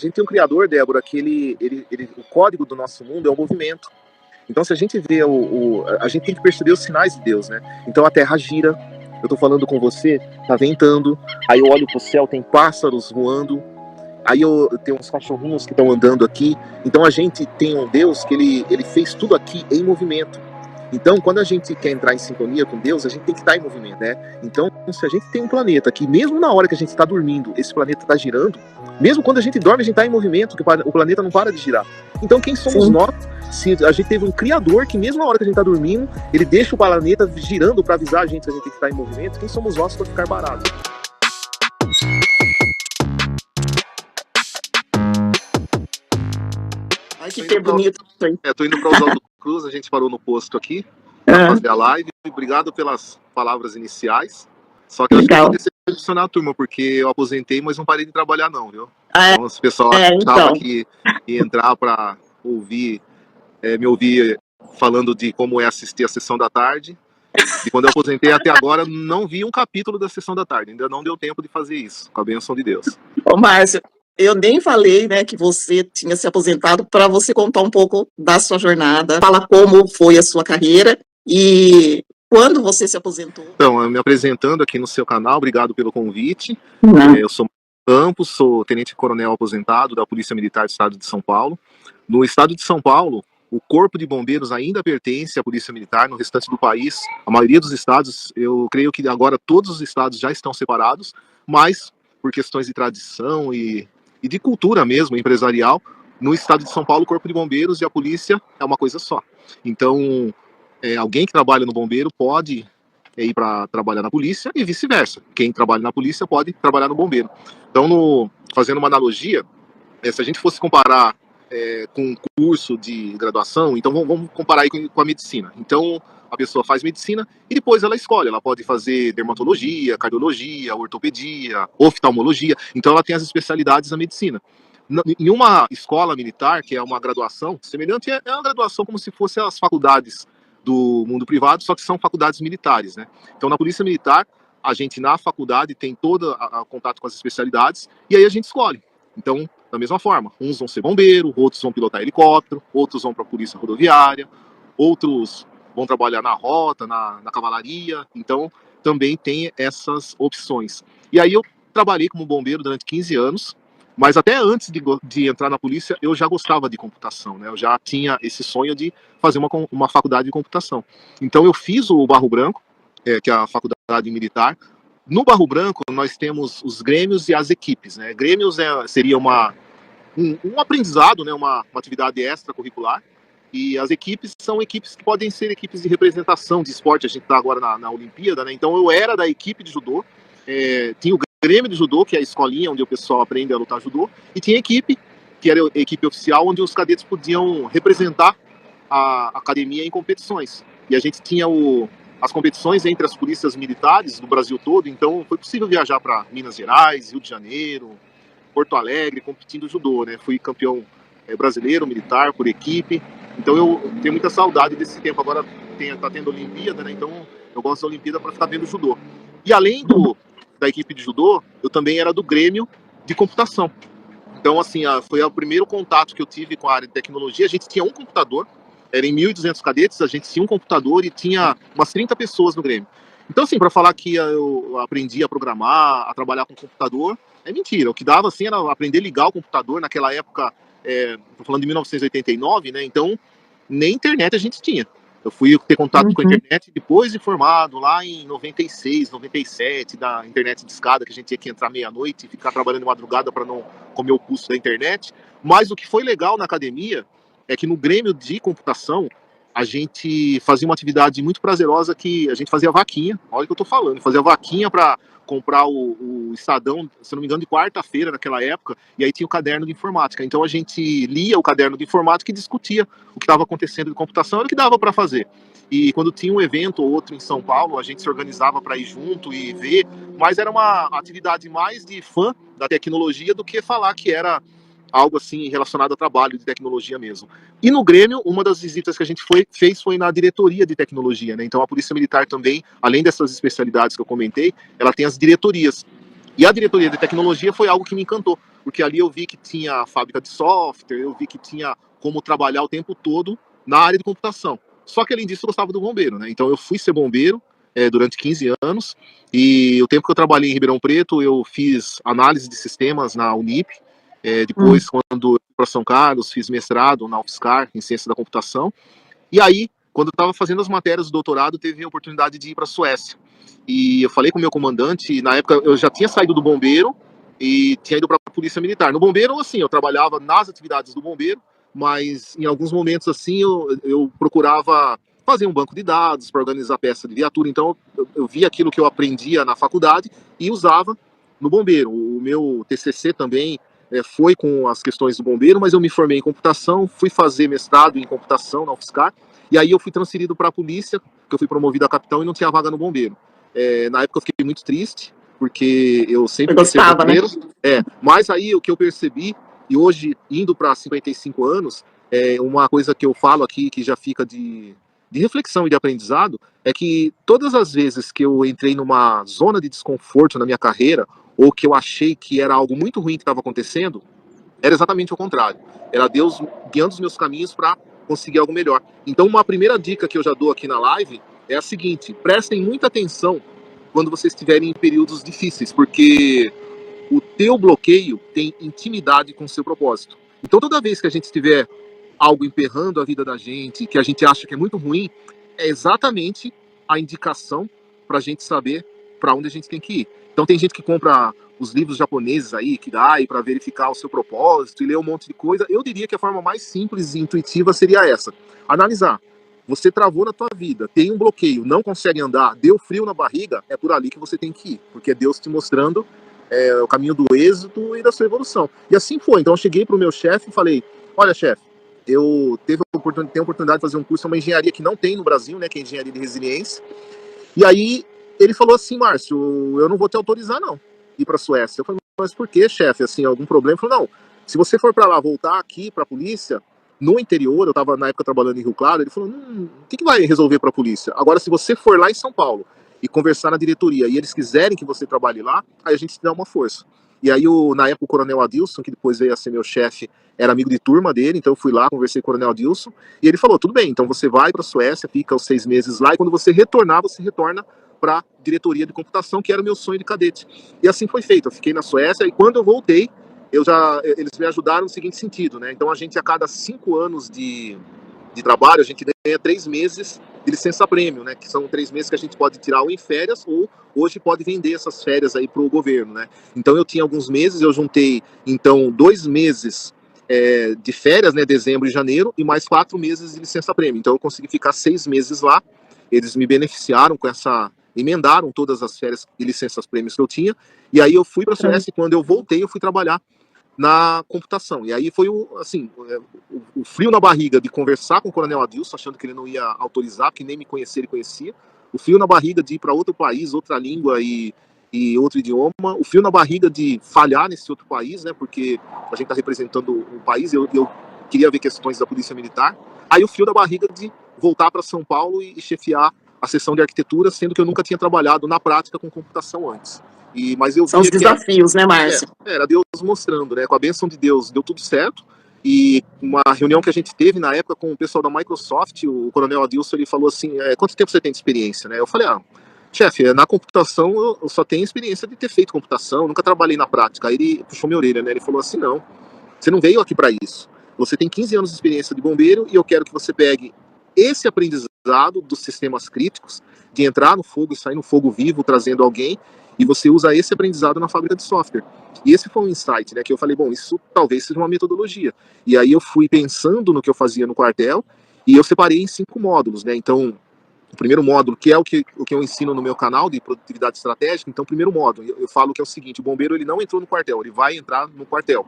gente tem um criador, Débora, que o código do nosso mundo é o movimento. Então, se a gente vê a gente tem que perceber os sinais de Deus, né? Então, a terra gira, eu tô falando com você, tá ventando, aí eu olho pro céu, tem pássaros voando, aí eu tenho uns cachorrinhos que estão andando aqui. Então, a gente tem um Deus que ele fez tudo aqui em movimento. Então, quando a gente quer entrar em sintonia com Deus, a gente tem que estar em movimento, né? Então, se a gente tem um planeta que, mesmo na hora que a gente está dormindo, esse planeta está girando, mesmo quando a gente dorme, a gente está em movimento, que o planeta não para de girar. Então, quem somos Sim. nós? Se a gente teve um criador que, mesmo na hora que a gente está dormindo, ele deixa o planeta girando para avisar a gente que a gente tem que estar em movimento, quem somos nós para ficar barato? Ai, que pé bonito. Tô indo para Oswaldo Cruz, a gente parou no posto aqui para fazer a live. Obrigado pelas palavras iniciais. Só que eu acho que eu vou decepcionar a turma, porque eu aposentei, mas não parei de trabalhar não, viu? Então, se o pessoal achava que ia entrar para ouvir, me ouvir falando de como é assistir a sessão da tarde, e quando eu aposentei até agora, não vi um capítulo da sessão da tarde. Ainda não deu tempo de fazer isso, com a bênção de Deus. Ô, Márcio, eu nem falei, né, que você tinha se aposentado, para você contar um pouco da sua jornada, fala como foi a sua carreira e quando você se aposentou. Então, me apresentando aqui no seu canal, obrigado pelo convite. Eu sou Campos, sou tenente-coronel aposentado da Polícia Militar do Estado de São Paulo. No Estado de São Paulo, o Corpo de Bombeiros ainda pertence à Polícia Militar. No restante do país, a maioria dos estados, eu creio que agora todos os estados já estão separados, mas por questões de tradição e de cultura mesmo, empresarial, no Estado de São Paulo, o Corpo de Bombeiros e a Polícia é uma coisa só. Então, alguém que trabalha no bombeiro pode ir para trabalhar na polícia e vice-versa. Quem trabalha na polícia pode trabalhar no bombeiro. Então, fazendo uma analogia, se a gente fosse comparar com um curso de graduação, então vamos comparar aí com a medicina. Então, a pessoa faz medicina e depois ela escolhe. Ela pode fazer dermatologia, cardiologia, ortopedia, oftalmologia. Então, ela tem as especialidades da medicina. Em uma escola militar, que é uma graduação semelhante, é uma graduação como se fosse as faculdades do mundo privado, só que são faculdades militares, né? Então, na Polícia Militar, a gente na faculdade tem todo o contato com as especialidades e aí a gente escolhe. Então, da mesma forma, uns vão ser bombeiro, outros vão pilotar helicóptero, outros vão para a polícia rodoviária, outros vão trabalhar na rota, na cavalaria. Então, também tem essas opções. E aí eu trabalhei como bombeiro durante 15 anos, mas até antes de entrar na polícia, eu já gostava de computação, né? Eu já tinha esse sonho de fazer uma faculdade de computação. Então eu fiz o Barro Branco, que é a faculdade militar. No Barro Branco, nós temos os grêmios e as equipes, né? Grêmios seria um aprendizado, né? Uma atividade extracurricular. E as equipes são equipes que podem ser equipes de representação de esporte. A gente está agora na Olimpíada, né? Então eu era da equipe de judô, tinha o Grêmio de Judô, que é a escolinha onde o pessoal aprende a lutar judô, e tinha a equipe, que era a equipe oficial, onde os cadetes podiam representar a academia em competições. E a gente tinha as competições entre as polícias militares do Brasil todo, então foi possível viajar para Minas Gerais, Rio de Janeiro, Porto Alegre, competindo judô, né? Fui campeão brasileiro, militar, por equipe, então eu tenho muita saudade desse tempo. Agora tá tendo Olimpíada, né? Então eu gosto da Olimpíada para ficar vendo judô. E além da equipe de judô, eu também era do Grêmio de computação. Então, assim, foi o primeiro contato que eu tive com a área de tecnologia. A gente tinha um computador, era em 1.200 cadetes, a gente tinha um computador e tinha umas 30 pessoas no Grêmio. Então, assim, para falar que eu aprendi a programar, a trabalhar com computador, é mentira. O que dava, assim, era aprender a ligar o computador. Naquela época, tô falando de 1989, né? Então, nem internet a gente tinha. Eu fui ter contato com a internet depois de formado, lá em 96, 97, da internet de escada, que a gente tinha que entrar meia-noite e ficar trabalhando de madrugada para não comer o custo da internet. Mas o que foi legal na academia é que no Grêmio de computação, a gente fazia uma atividade muito prazerosa, que a gente fazia vaquinha, olha o que eu tô falando, fazia vaquinha para comprar o Estadão, se não me engano, de quarta-feira naquela época, e aí tinha o caderno de informática. Então a gente lia o caderno de informática e discutia o que estava acontecendo de computação, era o que dava para fazer. E quando tinha um evento ou outro em São Paulo, a gente se organizava para ir junto e ver, mas era uma atividade mais de fã da tecnologia do que falar que era algo assim relacionado a trabalho de tecnologia mesmo. E no Grêmio, uma das visitas que a gente fez foi na diretoria de tecnologia, né? Então a Polícia Militar também, além dessas especialidades que eu comentei, ela tem as diretorias. E a diretoria de tecnologia foi algo que me encantou, porque ali eu vi que tinha fábrica de software, eu vi que tinha como trabalhar o tempo todo na área de computação. Só que além disso eu gostava do bombeiro, né? Então eu fui ser bombeiro durante 15 anos, e o tempo que eu trabalhei em Ribeirão Preto eu fiz análise de sistemas na Unip, depois quando eu fui para São Carlos fiz mestrado na UFSCar em ciência da computação, e aí quando eu estava fazendo as matérias do doutorado teve a oportunidade de ir para a Suécia, e eu falei com o meu comandante, e na época eu já tinha saído do bombeiro e tinha ido para a polícia militar. No bombeiro, assim, eu trabalhava nas atividades do bombeiro, mas em alguns momentos, assim, eu procurava fazer um banco de dados para organizar peça de viatura. Então, eu via aquilo que eu aprendia na faculdade e usava no bombeiro. O meu TCC também foi com as questões do bombeiro, mas eu me formei em computação, fui fazer mestrado em computação na UFSCar, e aí eu fui transferido para a polícia, que eu fui promovido a capitão e não tinha vaga no bombeiro. Na época eu fiquei muito triste, porque eu sempre quis ser bombeiro. Né? Mas aí o que eu percebi, e hoje indo para 55 anos, uma coisa que eu falo aqui que já fica de reflexão e de aprendizado, é que todas as vezes que eu entrei numa zona de desconforto na minha carreira, ou que eu achei que era algo muito ruim que estava acontecendo, era exatamente o contrário. Era Deus guiando os meus caminhos para conseguir algo melhor. Então, uma primeira dica que eu já dou aqui na live é a seguinte: prestem muita atenção quando vocês estiverem em períodos difíceis, porque o teu bloqueio tem intimidade com o seu propósito. Então, toda vez que a gente estiver algo emperrando a vida da gente, que a gente acha que é muito ruim, é exatamente a indicação para a gente saber para onde a gente tem que ir. Então, tem gente que compra os livros japoneses aí, que dá para verificar o seu propósito e ler um monte de coisa. Eu diria que a forma mais simples e intuitiva seria essa: analisar. Você travou na tua vida, tem um bloqueio, não consegue andar, deu frio na barriga, é por ali que você tem que ir, porque é Deus te mostrando o caminho do êxito e da sua evolução. E assim foi. Então eu cheguei para o meu chefe e falei: olha, chefe, eu tenho a oportunidade de fazer um curso, uma engenharia que não tem no Brasil, né, que é engenharia de resiliência. E aí ele falou assim: Márcio, eu não vou te autorizar não ir para a Suécia. Eu falei: mas por que, chefe? Assim, algum problema? Ele falou: não, se você for para lá, voltar aqui para a polícia, no interior, eu estava na época trabalhando em Rio Claro, ele falou: o que vai resolver para a polícia? Agora, se você for lá em São Paulo e conversar na diretoria e eles quiserem que você trabalhe lá, aí a gente te dá uma força. E aí, na época, o Coronel Adilson, que depois veio a ser meu chefe, era amigo de turma dele, então eu fui lá, conversei com o Coronel Adilson, e ele falou: tudo bem, então você vai para a Suécia, fica os 6 meses lá, e quando você retornar, você retorna para a diretoria de computação, que era o meu sonho de cadete. E assim foi feito. Eu fiquei na Suécia, e quando eu voltei, eles me ajudaram no seguinte sentido, né? Então a gente, a cada 5 anos de trabalho, a gente ganha 3 meses de licença prêmio, né? Que são 3 meses que a gente pode tirar ou em férias, ou hoje pode vender essas férias aí para o governo, né? Então eu tinha alguns meses, eu juntei então 2 meses de férias, né? Dezembro e janeiro, e mais 4 meses de licença prêmio. Então eu consegui ficar 6 meses lá. Eles me beneficiaram com essa, emendaram todas as férias e licenças prêmios que eu tinha, e aí eu fui para a Suécia, e quando eu voltei eu fui trabalhar na computação. E aí foi o frio na barriga de conversar com o Coronel Adilson, achando que ele não ia autorizar, que nem me conhecia, ele conhecia. O frio na barriga de ir para outro país, outra língua e outro idioma. O frio na barriga de falhar nesse outro país, né? Porque a gente está representando um país, eu queria ver questões da polícia militar. Aí o frio da barriga de voltar para São Paulo e chefiar a seção de arquitetura, sendo que eu nunca tinha trabalhado na prática com computação antes. Mas eu São os desafios, né, Márcio? Era Deus mostrando, né? Com a bênção de Deus, deu tudo certo. E uma reunião que a gente teve na época com o pessoal da Microsoft, o Coronel Adilson, ele falou assim: quanto tempo você tem de experiência, né? Eu falei: chefe, na computação eu só tenho experiência de ter feito computação, nunca trabalhei na prática. Aí ele puxou minha orelha, né? Ele falou assim: não, você não veio aqui para isso. Você tem 15 anos de experiência de bombeiro e eu quero que você pegue esse aprendizado dos sistemas críticos, de entrar no fogo e sair no fogo vivo, trazendo alguém, e você usa esse aprendizado na fábrica de software. E esse foi um insight, né, que eu falei: bom, isso talvez seja uma metodologia. E aí eu fui pensando no que eu fazia no quartel, e eu separei em 5 módulos, né? Então, o primeiro módulo, que é o que eu ensino no meu canal de produtividade estratégica. Então, o primeiro módulo, eu falo que é o seguinte: o bombeiro, ele não entrou no quartel, ele vai entrar no quartel.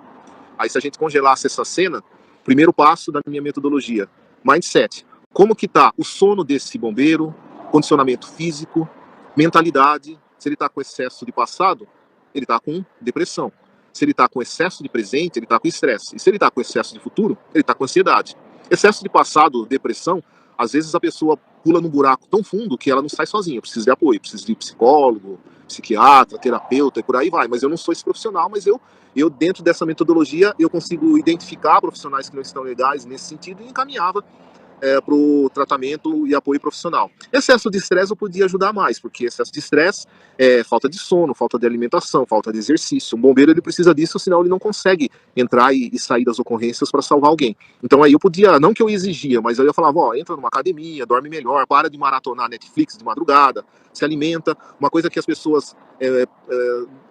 Aí, se a gente congelasse essa cena, primeiro passo da minha metodologia: mindset. Como que tá o sono desse bombeiro, condicionamento físico, mentalidade. Se ele está com excesso de passado, ele está com depressão. Se ele está com excesso de presente, ele está com estresse. E se ele está com excesso de futuro, ele está com ansiedade. Excesso de passado, depressão, às vezes a pessoa pula num buraco tão fundo que ela não sai sozinha, precisa de apoio, precisa de psicólogo, psiquiatra, terapeuta e por aí vai. Mas eu não sou esse profissional, mas eu eu dentro dessa metodologia, eu consigo identificar profissionais que não estão legais nesse sentido e encaminhava para o tratamento e apoio profissional. Excesso de estresse eu podia ajudar mais, porque excesso de estresse é falta de sono, falta de alimentação, falta de exercício. Um bombeiro ele precisa disso, senão ele não consegue entrar e sair das ocorrências para salvar alguém. Então aí eu podia, não que eu exigia, mas eu ia falar, ó, entra numa academia, dorme melhor, para de maratonar Netflix de madrugada, se alimenta. Uma coisa que as pessoas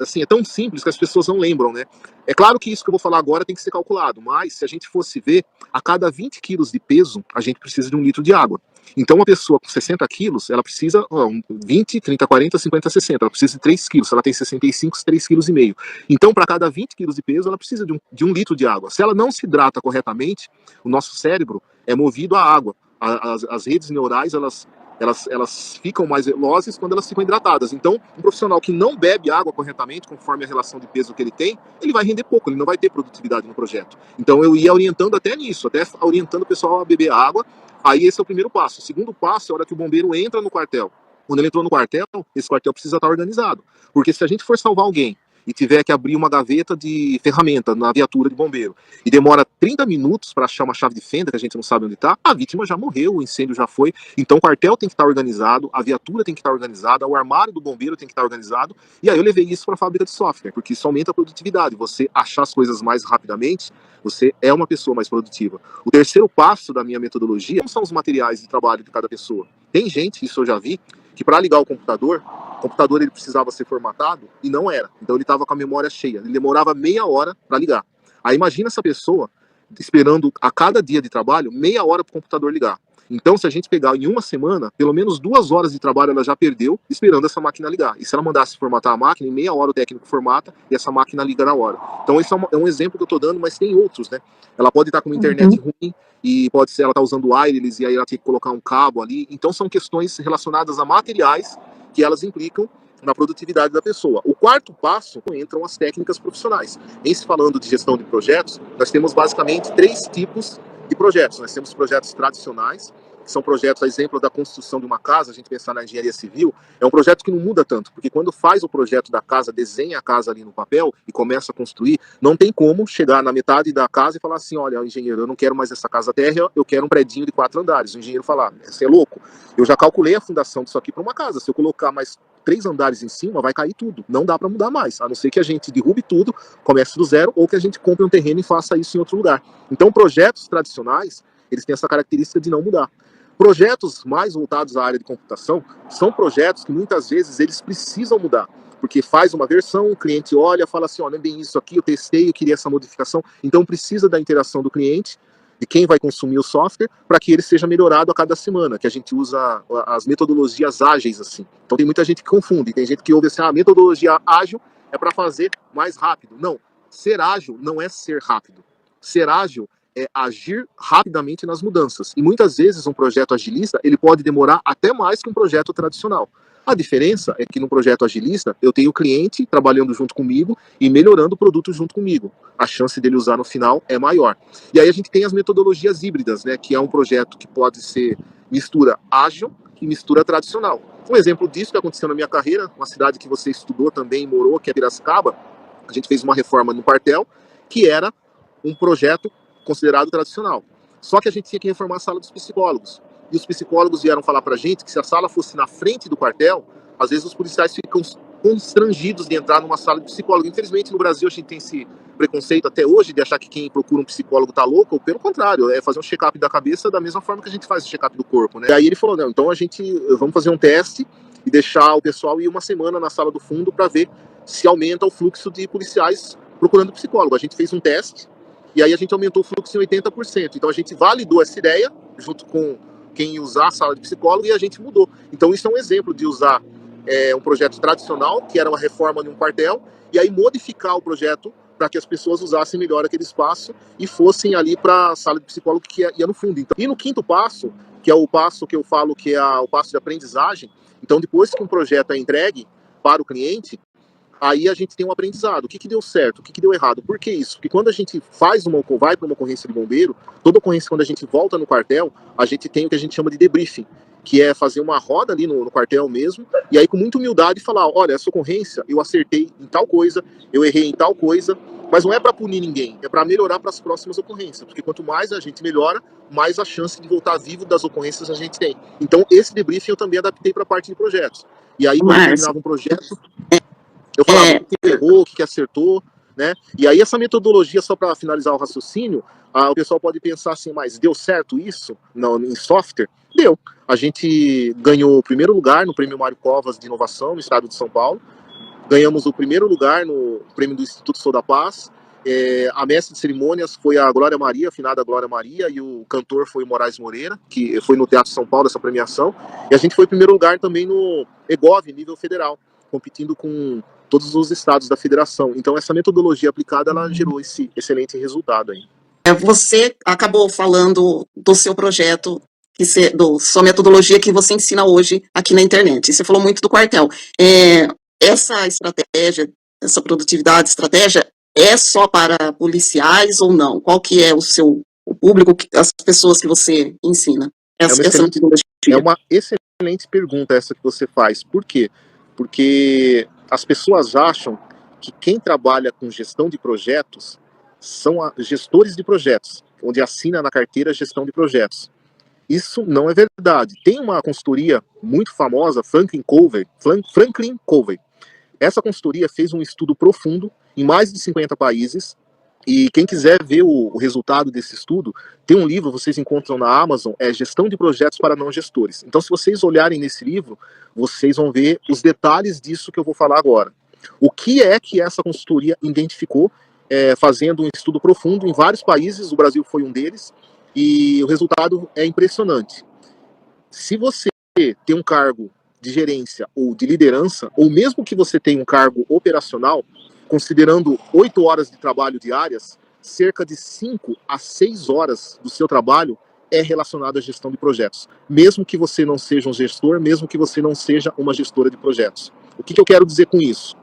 assim, é tão simples que as pessoas não lembram, né? É claro que isso que eu vou falar agora tem que ser calculado, mas se a gente fosse ver, a cada 20 quilos de peso, a gente precisa de 1 litro de água. Então, uma pessoa com 60 quilos, ela precisa 20, 30, 40, 50, 60. Ela precisa de 3 quilos. Se ela tem 65, 3,5 kg. Então, para cada 20 quilos de peso, ela precisa de 1 litro de água. Se ela não se hidrata corretamente, o nosso cérebro é movido à água. As redes neurais, elas ficam mais velozes quando elas ficam hidratadas. Então, um profissional que não bebe água corretamente, conforme a relação de peso que ele tem, ele vai render pouco, ele não vai ter produtividade no projeto. Então, eu ia orientando até nisso, até orientando o pessoal a beber água. Aí esse é o primeiro passo. O segundo passo é a hora que o bombeiro entra no quartel. Quando ele entrou no quartel, esse quartel precisa estar organizado. Porque se a gente for salvar alguém e tiver que abrir uma gaveta de ferramenta na viatura de bombeiro e demora 30 minutos para achar uma chave de fenda que a gente não sabe onde está, a vítima já morreu, o incêndio já foi. Então o quartel tem que estar organizado, a viatura tem que estar organizada, o armário do bombeiro tem que estar organizado. E aí eu levei isso para a fábrica de software, porque isso aumenta a produtividade. Você achar as coisas mais rapidamente, você é uma pessoa mais produtiva. O terceiro passo da minha metodologia são os materiais de trabalho de cada pessoa. Tem gente, isso eu já vi, que para ligar o computador ele precisava ser formatado e não era. Então ele estava com a memória cheia. Ele demorava meia hora para ligar. Aí imagina essa pessoa esperando a cada dia de trabalho meia hora para o computador ligar. Então, se a gente pegar em uma semana, pelo menos 2 horas de trabalho ela já perdeu esperando essa máquina ligar. E se ela mandasse formatar a máquina, em meia hora o técnico formata e essa máquina liga na hora. Então, esse é um exemplo que eu estou dando, mas tem outros, né? Ela pode estar com uma internet ruim e pode ser ela está usando wireless e aí ela tem que colocar um cabo ali. Então, são questões relacionadas a materiais que elas implicam na produtividade da pessoa. O quarto passo entram as técnicas profissionais. Em se falando de gestão de projetos, nós temos basicamente 3 tipos de projetos. Nós temos projetos tradicionais, que são projetos, a exemplo da construção de uma casa, a gente pensar na engenharia civil, é um projeto que não muda tanto, porque quando faz o projeto da casa, desenha a casa ali no papel e começa a construir, não tem como chegar na metade da casa e falar assim, olha, engenheiro, eu não quero mais essa casa térrea, eu quero um predinho de 4 andares. O engenheiro falar, você é louco? Eu já calculei a fundação disso aqui para uma casa, se eu colocar mais 3 andares em cima, vai cair tudo. Não dá para mudar mais, a não ser que a gente derrube tudo, comece do zero, ou que a gente compre um terreno e faça isso em outro lugar. Então, projetos tradicionais, eles têm essa característica de não mudar. Projetos mais voltados à área de computação são projetos que muitas vezes eles precisam mudar, porque faz uma versão, o cliente olha, fala assim, olha, bem isso aqui, eu testei, eu queria essa modificação, então precisa da interação do cliente, de quem vai consumir o software, para que ele seja melhorado a cada semana, que a gente usa as metodologias ágeis assim. Então tem muita gente que confunde, tem gente que ouve assim, a metodologia ágil é para fazer mais rápido. Não, ser ágil não é ser rápido. Ser ágil é agir rapidamente nas mudanças. E muitas vezes um projeto agilista ele pode demorar até mais que um projeto tradicional. A diferença é que no projeto agilista eu tenho o cliente trabalhando junto comigo e melhorando o produto junto comigo. A chance dele usar no final é maior. E aí a gente tem as metodologias híbridas, né, que é um projeto que pode ser mistura ágil e mistura tradicional. Um exemplo disso que aconteceu na minha carreira, uma cidade que você estudou também, morou, que é Piracicaba, a gente fez uma reforma no quartel, que era um projeto considerado tradicional. Só que a gente tinha que reformar a sala dos psicólogos. E os psicólogos vieram falar pra gente que se a sala fosse na frente do quartel, às vezes os policiais ficam constrangidos de entrar numa sala de psicólogo. Infelizmente, no Brasil, a gente tem esse preconceito até hoje de achar que quem procura um psicólogo tá louco, ou pelo contrário, é fazer um check-up da cabeça da mesma forma que a gente faz o check-up do corpo, né? E aí ele falou, não, então vamos fazer um teste e deixar o pessoal ir uma semana na sala do fundo para ver se aumenta o fluxo de policiais procurando psicólogo. A gente fez um teste, e aí a gente aumentou o fluxo em 80%. Então a gente validou essa ideia, junto com quem ia usar a sala de psicólogo, e a gente mudou. Então isso é um exemplo de usar um projeto tradicional, que era uma reforma de um quartel, e aí modificar o projeto para que as pessoas usassem melhor aquele espaço e fossem ali para a sala de psicólogo que ia no fundo. Então, e no quinto passo, que é o passo que eu falo que é o passo de aprendizagem, então depois que um projeto é entregue para o cliente, aí a gente tem um aprendizado. O que deu certo? O que deu errado? Por que isso? Porque quando a gente vai para uma ocorrência de bombeiro, toda ocorrência, quando a gente volta no quartel, a gente tem o que a gente chama de debriefing, que é fazer uma roda ali no quartel mesmo, e aí com muita humildade falar, olha, essa ocorrência eu acertei em tal coisa, eu errei em tal coisa, Mas não é para punir ninguém, é para melhorar para as próximas ocorrências, porque quanto mais a gente melhora, mais a chance de voltar vivo das ocorrências a gente tem. Então, esse debriefing eu também adaptei para a parte de projetos. E aí, quando terminava um projeto, eu falava o que errou, o que acertou, né? E aí, essa metodologia, só para finalizar o raciocínio, o pessoal pode pensar assim, mas deu certo isso em software? Deu. A gente ganhou o primeiro lugar no Prêmio Mário Covas de Inovação no estado de São Paulo. Ganhamos o primeiro lugar no prêmio do Instituto Sou da Paz. A mestre de cerimônias foi a Glória Maria, a finada Glória Maria, e o cantor foi o Moraes Moreira, que foi no Teatro São Paulo essa premiação. E a gente foi em primeiro lugar também no EGOV, nível federal, competindo com todos os estados da federação. Então essa metodologia aplicada, ela gerou esse excelente resultado aí. Você acabou falando do seu projeto, sua metodologia que você ensina hoje aqui na internet. Você falou muito do quartel. Essa estratégia, essa produtividade, estratégia, é só para policiais ou não? Qual que é o público, as pessoas que você ensina? É uma excelente pergunta essa que você faz. Por quê? Porque as pessoas acham que quem trabalha com gestão de projetos são gestores de projetos, onde assina na carteira gestão de projetos. Isso não é verdade. Tem uma consultoria muito famosa, Franklin Covey. Essa consultoria fez um estudo profundo em mais de 50 países, e quem quiser ver o resultado desse estudo, tem um livro, vocês encontram na Amazon, Gestão de Projetos para Não Gestores. Então, se vocês olharem nesse livro, vocês vão ver os detalhes disso que eu vou falar agora. O que é que essa consultoria identificou, fazendo um estudo profundo em vários países, o Brasil foi um deles, e o resultado é impressionante. Se você tem um cargo de gerência ou de liderança, ou mesmo que você tenha um cargo operacional, considerando 8 horas de trabalho diárias, cerca de 5 a 6 horas do seu trabalho é relacionado à gestão de projetos. Mesmo que você não seja um gestor, mesmo que você não seja uma gestora de projetos. O que eu quero dizer com isso?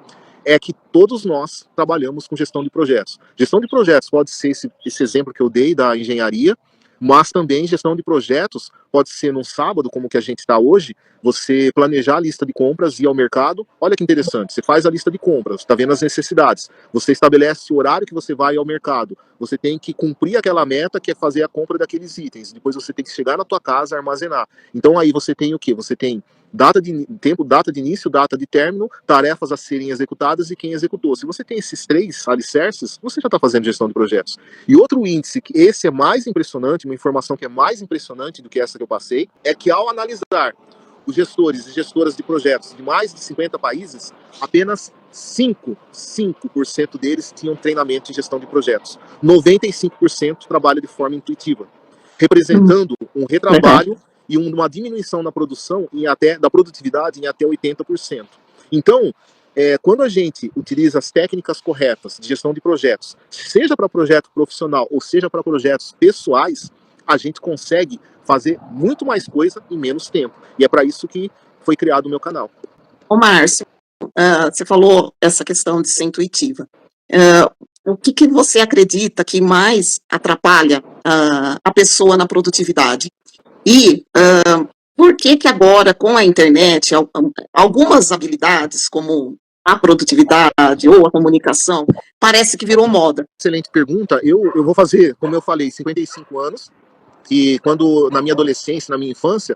É que todos nós trabalhamos com gestão de projetos. Gestão de projetos pode ser esse exemplo que eu dei da engenharia, mas também gestão de projetos pode ser num sábado, como que a gente está hoje, você planejar a lista de compras, ir ao mercado. Olha que interessante, você faz a lista de compras, está vendo as necessidades, você estabelece o horário que você vai ao mercado, você tem que cumprir aquela meta que é fazer a compra daqueles itens, depois você tem que chegar na tua casa e armazenar. Então aí você tem o quê? Você tem data de tempo, data de início, data de término, tarefas a serem executadas e quem executou. Se você tem esses 3 alicerces, você já está fazendo gestão de projetos. E outro índice, que esse é mais impressionante, uma informação que é mais impressionante do que essa que eu passei, é que ao analisar os gestores e gestoras de projetos de mais de 50 países, apenas 5% deles tinham treinamento em gestão de projetos. 95% trabalham de forma intuitiva, representando um retrabalho e uma diminuição na produção da produtividade em até 80%. Então, quando a gente utiliza as técnicas corretas de gestão de projetos, seja para projeto profissional ou seja para projetos pessoais, a gente consegue fazer muito mais coisa em menos tempo. E é para isso que foi criado o meu canal. Ô Márcio, você falou essa questão de ser intuitiva. O que você acredita que mais atrapalha a pessoa na produtividade? E por que agora, com a internet, algumas habilidades, como a produtividade ou a comunicação, parece que virou moda? Excelente pergunta. Eu vou fazer, como eu falei, 55 anos, e quando, na minha adolescência, na minha infância,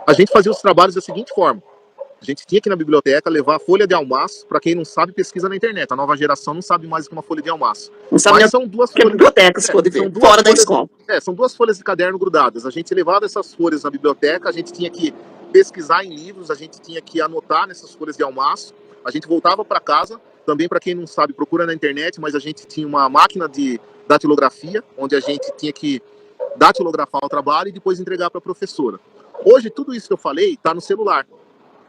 a gente fazia os trabalhos da seguinte forma. A gente tinha que ir na biblioteca levar a folha de almaço. Para quem não sabe, pesquisa na internet. A nova geração não sabe mais o que é uma folha de almaço. Não sabe. Mas são duas folhas. Biblioteca, se pode ver, fora da escola. São 2 folhas de caderno grudadas. A gente levava essas folhas na biblioteca, a gente tinha que pesquisar em livros, a gente tinha que anotar nessas folhas de almaço. A gente voltava para casa. Também, para quem não sabe, procura na internet, mas a gente tinha uma máquina de datilografia, onde a gente tinha que datilografar o trabalho e depois entregar para a professora. Hoje, tudo isso que eu falei está no celular.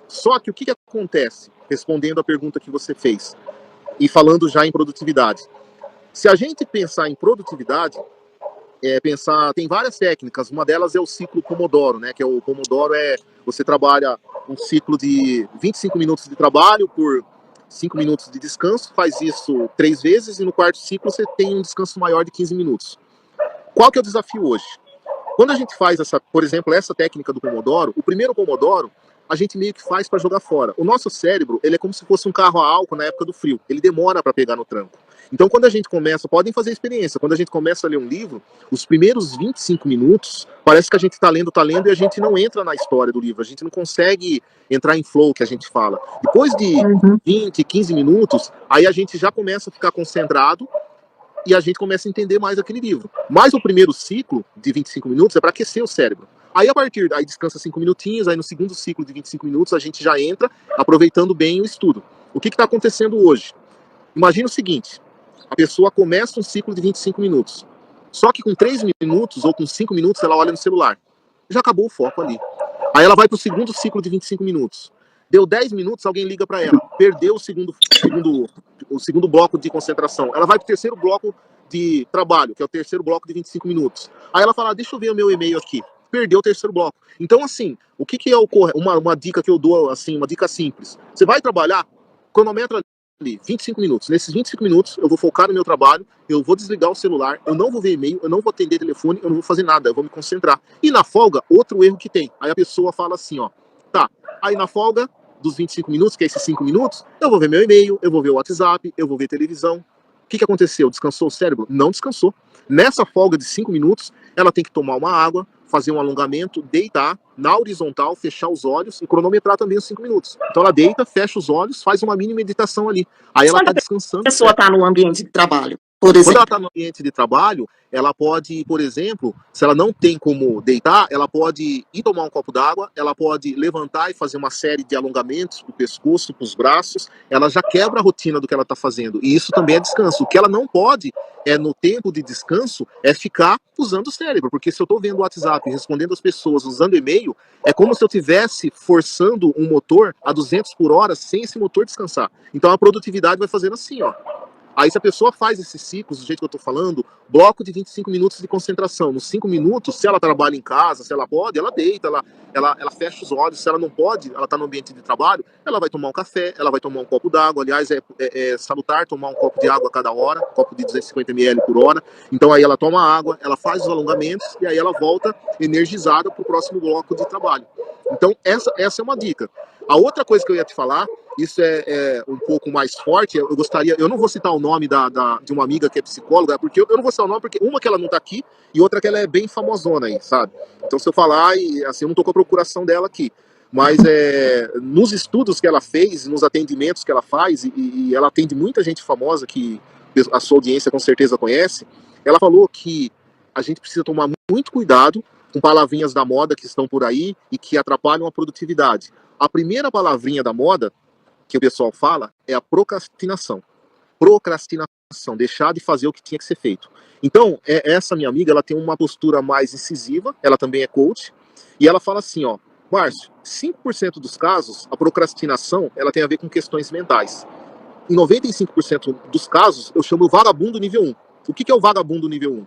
Só que o que acontece, respondendo a pergunta que você fez, e falando já em produtividade? Se a gente pensar em produtividade, tem várias técnicas, uma delas é o ciclo Pomodoro, né? Que é o Pomodoro você trabalha um ciclo de 25 minutos de trabalho por 5 minutos de descanso, faz isso 3 vezes e no quarto ciclo você tem um descanso maior de 15 minutos. Qual que é o desafio hoje? Quando a gente faz por exemplo, essa técnica do Pomodoro, o primeiro Pomodoro, a gente meio que faz para jogar fora. O nosso cérebro, ele é como se fosse um carro a álcool na época do frio. Ele demora para pegar no tranco. Então, quando a gente começa, podem fazer experiência, quando a gente começa a ler um livro, os primeiros 25 minutos, parece que a gente tá lendo, e a gente não entra na história do livro, a gente não consegue entrar em flow, que a gente fala. Depois de 20, 15 minutos, aí a gente já começa a ficar concentrado e a gente começa a entender mais aquele livro. Mas o primeiro ciclo, de 25 minutos, é para aquecer o cérebro. Aí aí descansa 5 minutinhos, aí no segundo ciclo de 25 minutos a gente já entra aproveitando bem o estudo. O que está acontecendo hoje? Imagina o seguinte, a pessoa começa um ciclo de 25 minutos, só que com 3 minutos ou com 5 minutos ela olha no celular. Já acabou o foco ali. Aí ela vai para o segundo ciclo de 25 minutos. Deu 10 minutos, alguém liga para ela. Perdeu o segundo bloco de concentração. Ela vai para o terceiro bloco de trabalho, que é o terceiro bloco de 25 minutos. Aí ela fala, deixa eu ver o meu e-mail aqui. Perdeu o terceiro bloco. Então, assim, o que é uma dica que eu dou, assim, uma dica simples. Você vai trabalhar, cronometra ali, 25 minutos. Nesses 25 minutos, eu vou focar no meu trabalho, eu vou desligar o celular, eu não vou ver e-mail, eu não vou atender telefone, eu não vou fazer nada, eu vou me concentrar. E na folga, outro erro que tem. Aí a pessoa fala assim, ó, tá, aí na folga dos 25 minutos, que é esses 5 minutos, eu vou ver meu e-mail, eu vou ver o WhatsApp, eu vou ver televisão. O que aconteceu? Descansou o cérebro? Não descansou. Nessa folga de 5 minutos, ela tem que tomar uma água, fazer um alongamento, deitar na horizontal, fechar os olhos e cronometrar também os 5 minutos. Então ela deita, fecha os olhos, faz uma mini meditação ali. Aí ela está descansando. A pessoa está no ambiente de trabalho, por exemplo. Quando ela está no ambiente de trabalho, ela pode, por exemplo, se ela não tem como deitar, ela pode ir tomar um copo d'água, ela pode levantar e fazer uma série de alongamentos para o pescoço, para os braços, ela já quebra a rotina do que ela está fazendo. E isso também é descanso. O que ela não pode, no tempo de descanso, é ficar usando o cérebro, porque se eu estou vendo o WhatsApp, respondendo as pessoas, usando e-mail, é como se eu estivesse forçando um motor a 200 por hora sem esse motor descansar. Então a produtividade vai fazendo assim, ó. Aí se a pessoa faz esses ciclos, do jeito que eu tô falando, bloco de 25 minutos de concentração. Nos 5 minutos, se ela trabalha em casa, se ela pode, ela deita, ela fecha os olhos. Se ela não pode, ela tá no ambiente de trabalho, ela vai tomar um café, ela vai tomar um copo d'água. Aliás, é salutar tomar um copo de água a cada hora, um copo de 250 ml por hora. Então aí ela toma água, ela faz os alongamentos e aí ela volta energizada pro próximo bloco de trabalho. Então essa é uma dica. A outra coisa que eu ia te falar, isso é um pouco mais forte, eu não vou citar o nome de uma amiga que é psicóloga, porque eu não vou citar o nome, porque uma que ela não tá aqui, e outra que ela é bem famosona aí, sabe? Então se eu falar, assim, eu não tô com a procuração dela aqui, mas nos estudos que ela fez, nos atendimentos que ela faz, e ela atende muita gente famosa, que a sua audiência com certeza conhece, ela falou que a gente precisa tomar muito cuidado com palavrinhas da moda que estão por aí e que atrapalham a produtividade. A primeira palavrinha da moda que o pessoal fala é a procrastinação. Procrastinação, deixar de fazer o que tinha que ser feito. Então, essa minha amiga, ela tem uma postura mais incisiva, ela também é coach, e ela fala assim, ó, Márcio, 5% dos casos, a procrastinação, ela tem a ver com questões mentais. Em 95% dos casos, eu chamo o vagabundo nível 1. O que é o vagabundo nível 1?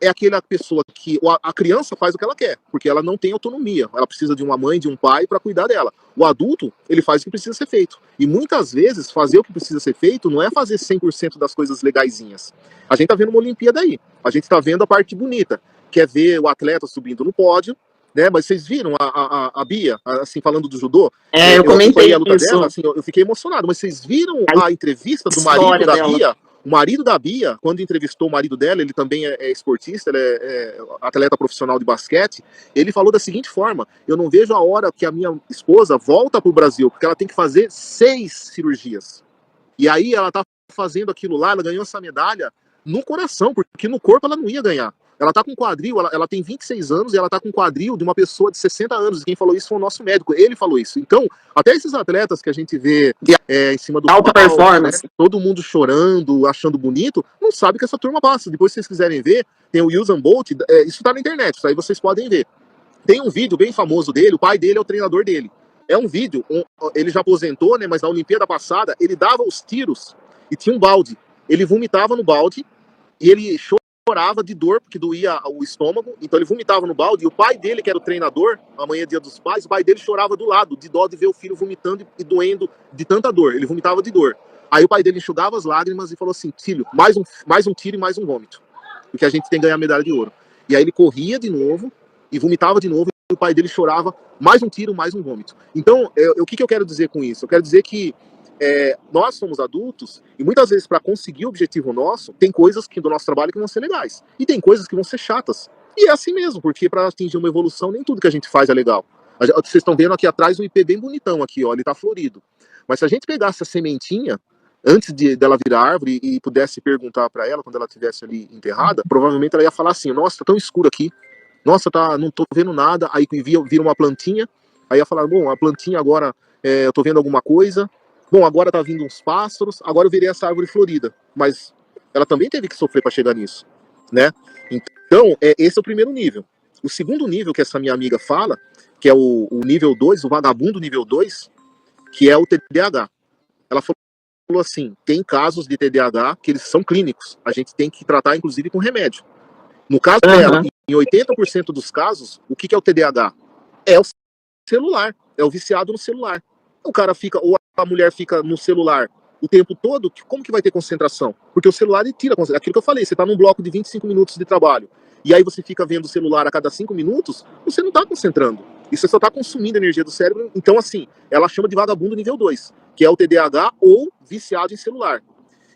É aquela pessoa que a criança faz o que ela quer, porque ela não tem autonomia. Ela precisa de uma mãe, de um pai para cuidar dela. O adulto, ele faz o que precisa ser feito. E muitas vezes, fazer o que precisa ser feito não é fazer 100% das coisas legaisinhas. A gente tá vendo uma Olimpíada aí. A gente tá vendo a parte bonita, que é ver o atleta subindo no pódio, né? Mas vocês viram a Bia, assim, falando do judô? Eu comentei a luta isso. dela, assim, eu fiquei emocionado. Mas vocês viram a entrevista do marido da Bia? O marido da Bia, quando entrevistou o marido dela, ele também é esportista, ele é atleta profissional de basquete, ele falou da seguinte forma, eu não vejo a hora que a minha esposa volta pro Brasil, porque ela tem que fazer 6 cirurgias. E aí ela tá fazendo aquilo lá, ela ganhou essa medalha no coração, porque no corpo ela não ia ganhar. Ela tá com quadril, ela tem 26 anos e ela tá com quadril de uma pessoa de 60 anos. E quem falou isso foi o nosso médico, ele falou isso. Então, até esses atletas que a gente vê em cima do alta palco, performance, né, todo mundo chorando, achando bonito, não sabe que essa turma passa. Depois, se vocês quiserem ver, tem o Usain Bolt, isso tá na internet, isso aí vocês podem ver. Tem um vídeo bem famoso dele, o pai dele é o treinador dele. É um vídeo, ele já aposentou, né, mas na Olimpíada passada, ele dava os tiros e tinha um balde. Ele vomitava no balde e ele chorava de dor, porque doía o estômago, então ele vomitava no balde, e o pai dele, que era o treinador, amanhã é dia dos pais, o pai dele chorava do lado, de dó de ver o filho vomitando e doendo de tanta dor, ele vomitava de dor. Aí o pai dele enxugava as lágrimas e falou assim, filho, mais um tiro e mais um vômito, porque a gente tem que ganhar a medalha de ouro. E aí ele corria de novo, e vomitava de novo, o pai dele chorava, mais um tiro, mais um vômito. Então, o que eu quero dizer com isso? Eu quero dizer que nós somos adultos e muitas vezes para conseguir o objetivo nosso, tem coisas do nosso trabalho que vão ser legais e tem coisas que vão ser chatas. E é assim mesmo, porque para atingir uma evolução, nem tudo que a gente faz é legal. Vocês estão vendo aqui atrás um IP bem bonitão aqui, ó, ele tá florido. Mas se a gente pegasse a sementinha antes dela virar árvore e pudesse perguntar para ela quando ela estivesse ali enterrada, provavelmente ela ia falar assim: nossa, tá tão escuro aqui, nossa, não tô vendo nada. Aí vira uma plantinha, aí ia falar: bom, a plantinha agora eu tô vendo alguma coisa, bom, agora tá vindo uns pássaros, agora eu virei essa árvore florida. Mas ela também teve que sofrer para chegar nisso, né? Então, esse é o primeiro nível. O segundo nível que essa minha amiga fala, que é o nível 2, o vagabundo nível 2, que é o TDAH. Ela falou assim: tem casos de TDAH que eles são clínicos, a gente tem que tratar inclusive com remédio. No caso dela, em 80% dos casos, o que é o TDAH? É o celular, é o viciado no celular. O cara fica, ou a mulher fica no celular o tempo todo, como que vai ter concentração? Porque o celular ele tira a concentração. Aquilo que eu falei, você está num bloco de 25 minutos de trabalho, e aí você fica vendo o celular a cada 5 minutos, você não está concentrando. E você só está consumindo energia do cérebro. Então, assim, ela chama de vagabundo nível 2, que é o TDAH ou viciado em celular.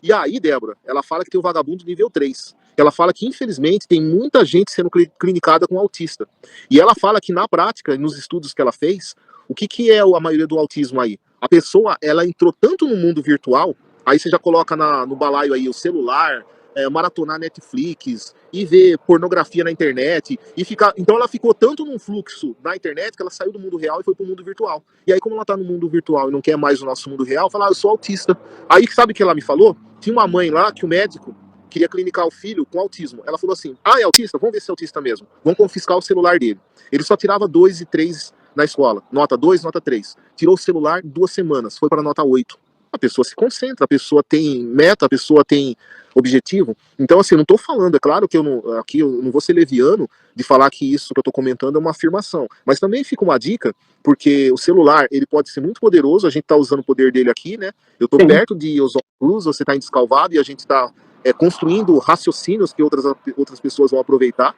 E aí, Débora, ela fala que tem o vagabundo nível 3. Ela fala que, infelizmente, tem muita gente sendo clinicada com autista. E ela fala que, na prática, nos estudos que ela fez, o que é a maioria do autismo aí? A pessoa, ela entrou tanto no mundo virtual, aí você já coloca no balaio aí o celular, maratonar Netflix, e ver pornografia na internet, e ficar... Então ela ficou tanto num fluxo na internet que ela saiu do mundo real e foi pro mundo virtual. E aí, como ela tá no mundo virtual e não quer mais o nosso mundo real, fala: eu sou autista. Aí, sabe o que ela me falou? Tinha uma mãe lá que o médico queria clinicar o filho com autismo. Ela falou assim: é autista? Vamos ver se é autista mesmo. Vamos confiscar o celular dele. Ele só tirava 2 e 3 na escola. Nota 2, nota 3. Tirou o celular 2 semanas, foi para nota 8. A pessoa se concentra, a pessoa tem meta, a pessoa tem objetivo. Então, assim, eu não estou falando, é claro que aqui eu não vou ser leviano de falar que isso que eu estou comentando é uma afirmação, mas também fica uma dica, porque o celular, ele pode ser muito poderoso, a gente está usando o poder dele aqui, né? Eu estou perto de Osório Cruz, você está em Descalvado, e a gente está construindo raciocínios que outras pessoas vão aproveitar.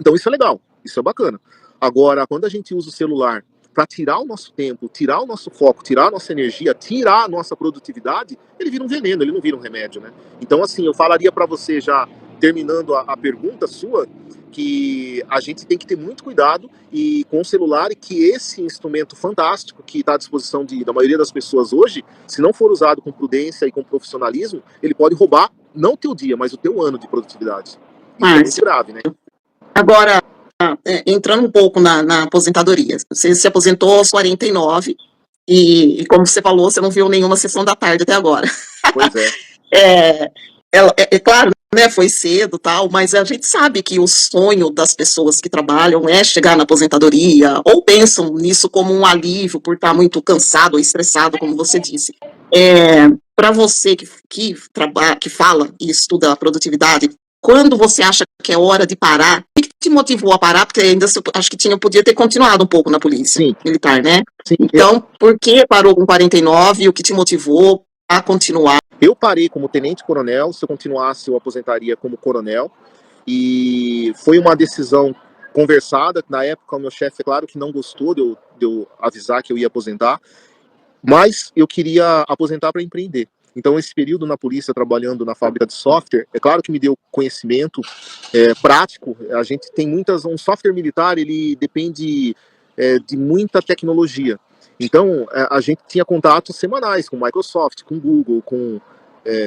Então isso é legal, isso é bacana. Agora, quando a gente usa o celular para tirar o nosso tempo, tirar o nosso foco, tirar a nossa energia, tirar a nossa produtividade, ele vira um veneno, ele não vira um remédio, né? Então, assim, eu falaria para você, já terminando a pergunta sua, que a gente tem que ter muito cuidado com o celular, e que esse instrumento fantástico que está à disposição da maioria das pessoas hoje, se não for usado com prudência e com profissionalismo, ele pode roubar não o teu dia, mas o teu ano de produtividade. Isso é muito grave, né? Agora, entrando um pouco na aposentadoria, você se aposentou aos 49 e, como você falou, você não viu nenhuma sessão da tarde até agora. Pois é. É claro, né, foi cedo, tal, mas a gente sabe que o sonho das pessoas que trabalham é chegar na aposentadoria, ou pensam nisso como um alívio por estar muito cansado ou estressado, como você disse. Para você que fala e estuda a produtividade, quando você acha que é hora de parar, o que te motivou a parar? Porque ainda acho que podia ter continuado um pouco na polícia militar, né? Sim. Então, por que parou com 49 e o que te motivou a continuar? Eu parei como tenente-coronel, se eu continuasse eu aposentaria como coronel, e foi uma decisão conversada. Na época o meu chefe, é claro que não gostou de eu avisar que eu ia aposentar, mas eu queria aposentar para empreender. Então, esse período na polícia, trabalhando na fábrica de software, é claro que me deu conhecimento prático. A gente tem um software militar, ele depende de muita tecnologia. Então, a gente tinha contatos semanais com Microsoft, com Google, com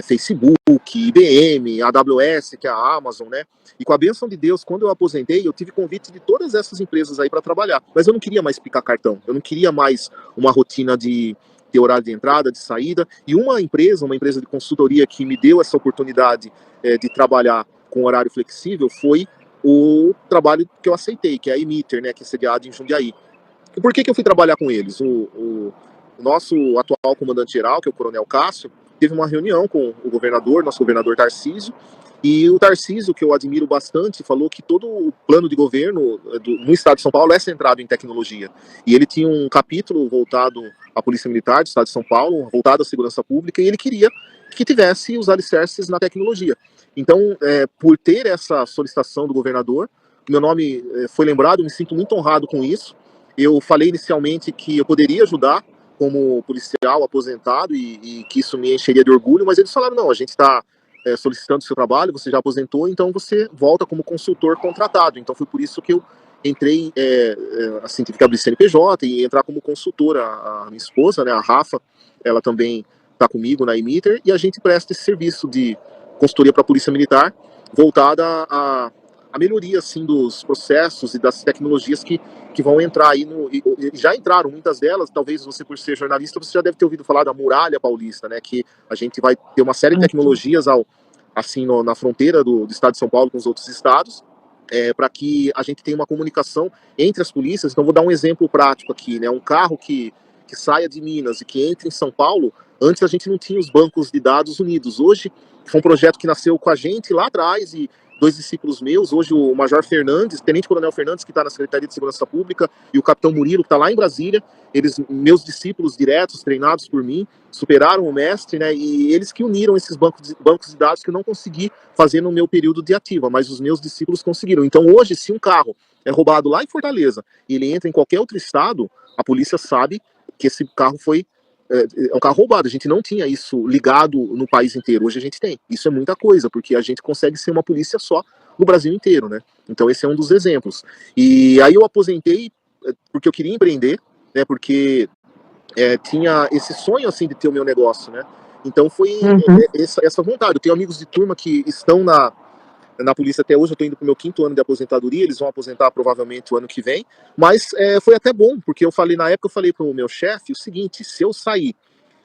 Facebook, IBM, AWS, que é a Amazon, né? E com a bênção de Deus, quando eu aposentei, eu tive convite de todas essas empresas aí para trabalhar. Mas eu não queria mais picar cartão, eu não queria mais uma rotina de horário de entrada, de saída. E uma empresa de consultoria que me deu essa oportunidade de trabalhar com horário flexível foi o trabalho que eu aceitei, que é a Emitter, né, que é sediada em Jundiaí. E por que eu fui trabalhar com eles? O nosso atual comandante-geral, que é o Coronel Cássio, teve uma reunião com o governador, nosso governador Tarcísio, e o Tarcísio, que eu admiro bastante, falou que todo o plano de governo no estado de São Paulo é centrado em tecnologia. E ele tinha um capítulo voltado à Polícia Militar do estado de São Paulo, voltado à segurança pública, e ele queria que tivesse os alicerces na tecnologia. Então, por ter essa solicitação do governador, meu nome foi lembrado, eu me sinto muito honrado com isso. Eu falei inicialmente que eu poderia ajudar como policial aposentado e que isso me encheria de orgulho, mas eles falaram, não, a gente está solicitando o seu trabalho, você já aposentou, então você volta como consultor contratado. Então foi por isso que eu entrei, assim, tive que abrir CNPJ e entrar como consultora. A minha esposa, né, a Rafa, ela também está comigo na Emiter, e a gente presta esse serviço de consultoria para a Polícia Militar, voltada a melhoria, assim, dos processos e das tecnologias que vão entrar aí e já entraram muitas delas. Talvez você, por ser jornalista, você já deve ter ouvido falar da Muralha Paulista, né, que a gente vai ter uma série de tecnologias assim, na fronteira do estado de São Paulo com os outros estados, para que a gente tenha uma comunicação entre as polícias. Então vou dar um exemplo prático aqui, né, um carro que saia de Minas e que entre em São Paulo, antes a gente não tinha os bancos de dados unidos. Hoje foi um projeto que nasceu com a gente lá atrás, e 2 discípulos meus, hoje o Major Fernandes, Tenente Coronel Fernandes, que está na Secretaria de Segurança Pública, e o Capitão Murilo, que está lá em Brasília, eles, meus discípulos diretos, treinados por mim, superaram o mestre, né, e eles que uniram esses bancos de dados que eu não consegui fazer no meu período de ativa, mas os meus discípulos conseguiram. Então hoje, se um carro é roubado lá em Fortaleza e ele entra em qualquer outro estado, a polícia sabe que esse carro foi um carro roubado. A gente não tinha isso ligado no país inteiro. Hoje a gente tem. Isso é muita coisa, porque a gente consegue ser uma polícia só no Brasil inteiro, né? Então esse é um dos exemplos. E aí eu aposentei porque eu queria empreender, né? Porque tinha esse sonho, assim, de ter o meu negócio, né? Então foi essa vontade. Eu tenho amigos de turma que estão na polícia até hoje. Eu estou indo para o meu 5º ano de aposentadoria, eles vão aposentar provavelmente o ano que vem, mas foi até bom, porque na época eu falei para o meu chefe o seguinte: se eu sair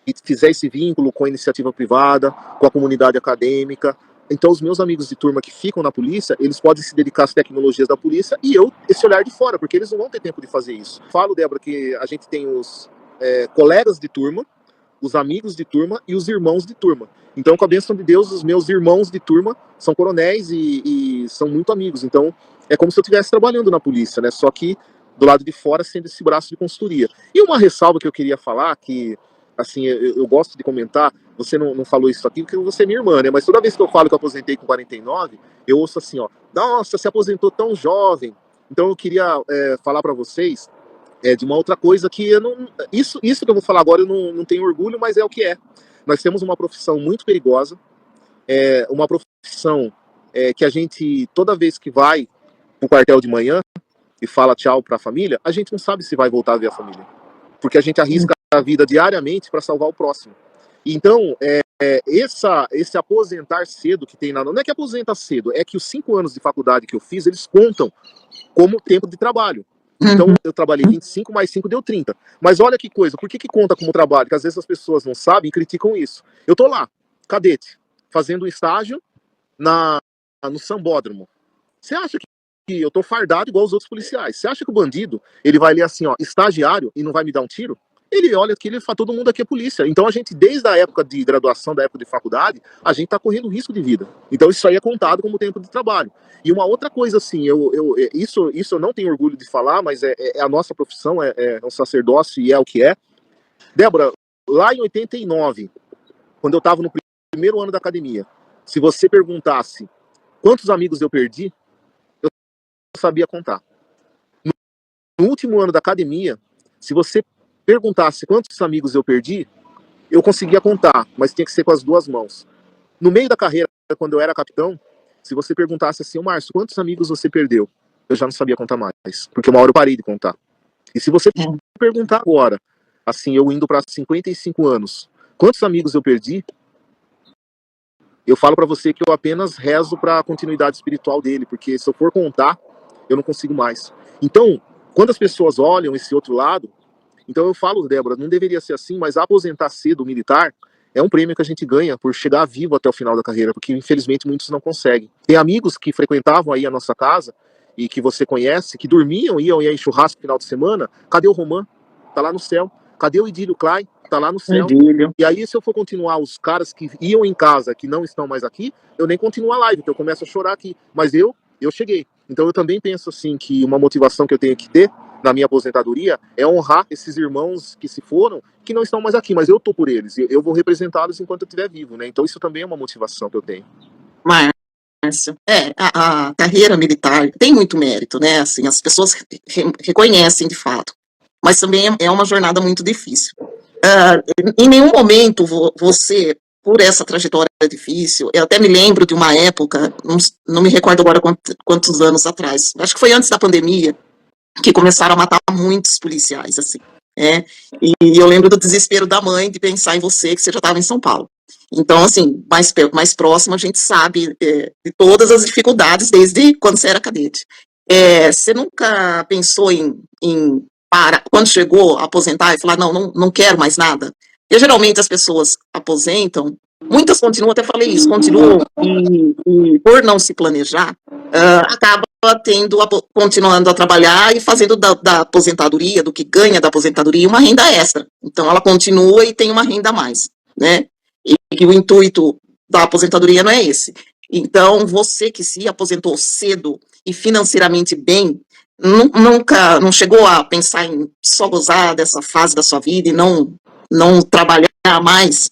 e fizer esse vínculo com a iniciativa privada, com a comunidade acadêmica, então os meus amigos de turma que ficam na polícia, eles podem se dedicar às tecnologias da polícia, e eu, esse olhar de fora, porque eles não vão ter tempo de fazer isso. Falo, Débora, que a gente tem os colegas de turma, os amigos de turma e os irmãos de turma. Então, com a bênção de Deus, os meus irmãos de turma são coronéis e são muito amigos. Então, é como se eu estivesse trabalhando na polícia, né? Só que do lado de fora, sendo esse braço de consultoria. E uma ressalva que eu queria falar, que, assim, eu gosto de comentar, você não falou isso aqui porque você é minha irmã, né? Mas toda vez que eu falo que eu aposentei com 49, eu ouço assim, ó, nossa, se aposentou tão jovem. Então, eu queria falar para vocês de uma outra coisa que eu não. Isso que eu vou falar agora eu não tenho orgulho, mas é o que é. Nós temos uma profissão muito perigosa, uma profissão que a gente, toda vez que vai pro quartel de manhã e fala tchau para a família, a gente não sabe se vai voltar a ver a família. Porque a gente arrisca a vida diariamente para salvar o próximo. Então, esse aposentar cedo que tem não é que aposenta cedo, é que os 5 anos de faculdade que eu fiz, eles contam como tempo de trabalho. Então, eu trabalhei 25 mais 5 deu 30. Mas olha que coisa, por que conta como trabalho? Porque às vezes as pessoas não sabem e criticam isso. Eu tô lá, cadete, fazendo um estágio no Sambódromo. Você acha que eu tô fardado igual os outros policiais? Você acha que o bandido, ele vai ler assim, ó, estagiário, e não vai me dar um tiro? Ele olha que ele fala, todo mundo aqui é polícia. Então a gente, desde a época de graduação, da época de faculdade, a gente tá correndo risco de vida. Então isso aí é contado como tempo de trabalho. E uma outra coisa, assim, isso eu não tenho orgulho de falar, mas é a nossa profissão, é um sacerdócio e é o que é. Débora, lá em 89, quando eu tava no primeiro ano da academia, se você perguntasse quantos amigos eu perdi, eu sabia contar. No último ano da academia, se você perguntasse quantos amigos eu perdi, eu conseguia contar, mas tinha que ser com as 2 mãos. No meio da carreira, quando eu era capitão, se você perguntasse assim, Márcio, quantos amigos você perdeu? Eu já não sabia contar mais, porque uma hora eu parei de contar. E se você perguntar agora, assim, eu indo para 55 anos, quantos amigos eu perdi? Eu falo para você que eu apenas rezo para a continuidade espiritual dele, porque se eu for contar, eu não consigo mais. Então, quando as pessoas olham esse outro lado, então eu falo, Débora, não deveria ser assim, mas aposentar cedo o militar é um prêmio que a gente ganha por chegar vivo até o final da carreira, porque infelizmente muitos não conseguem. Tem amigos que frequentavam aí a nossa casa e que você conhece, que dormiam, iam em churrasco no final de semana. Cadê o Roman? Tá lá no céu. Cadê o Idílio Klein? Tá lá no céu. E aí, se eu for continuar os caras que iam em casa, que não estão mais aqui, eu nem continuo a live, então eu começo a chorar aqui. Mas eu cheguei. Então eu também penso assim que uma motivação que eu tenho que ter na minha aposentadoria é honrar esses irmãos que se foram, que não estão mais aqui, mas eu tô por eles, eu vou representá-los enquanto eu estiver vivo, né? Então isso também é uma motivação que eu tenho. A carreira militar tem muito mérito, né? Assim, as pessoas reconhecem de fato, mas também é uma jornada muito difícil. Em nenhum momento você, por essa trajetória difícil, eu até me lembro de uma época, não me recordo agora quantos anos atrás, acho que foi antes da pandemia, que começaram a matar muitos policiais, assim, né? E eu lembro do desespero da mãe de pensar em você, que você já estava em São Paulo. Então, assim, mais próximo, a gente sabe de todas as dificuldades desde quando você era cadete. Você nunca pensou em parar, quando chegou a aposentar e falar, não quero mais nada? Porque geralmente as pessoas aposentam, muitas continuam, até falei isso, continuam e por não se planejar, acaba continuando a trabalhar e fazendo da aposentadoria, do que ganha da aposentadoria, uma renda extra. Então ela continua e tem uma renda a mais, né? E que o intuito da aposentadoria não é esse. Então, você que se aposentou cedo e financeiramente bem, nunca não chegou a pensar em só gozar dessa fase da sua vida e não trabalhar mais?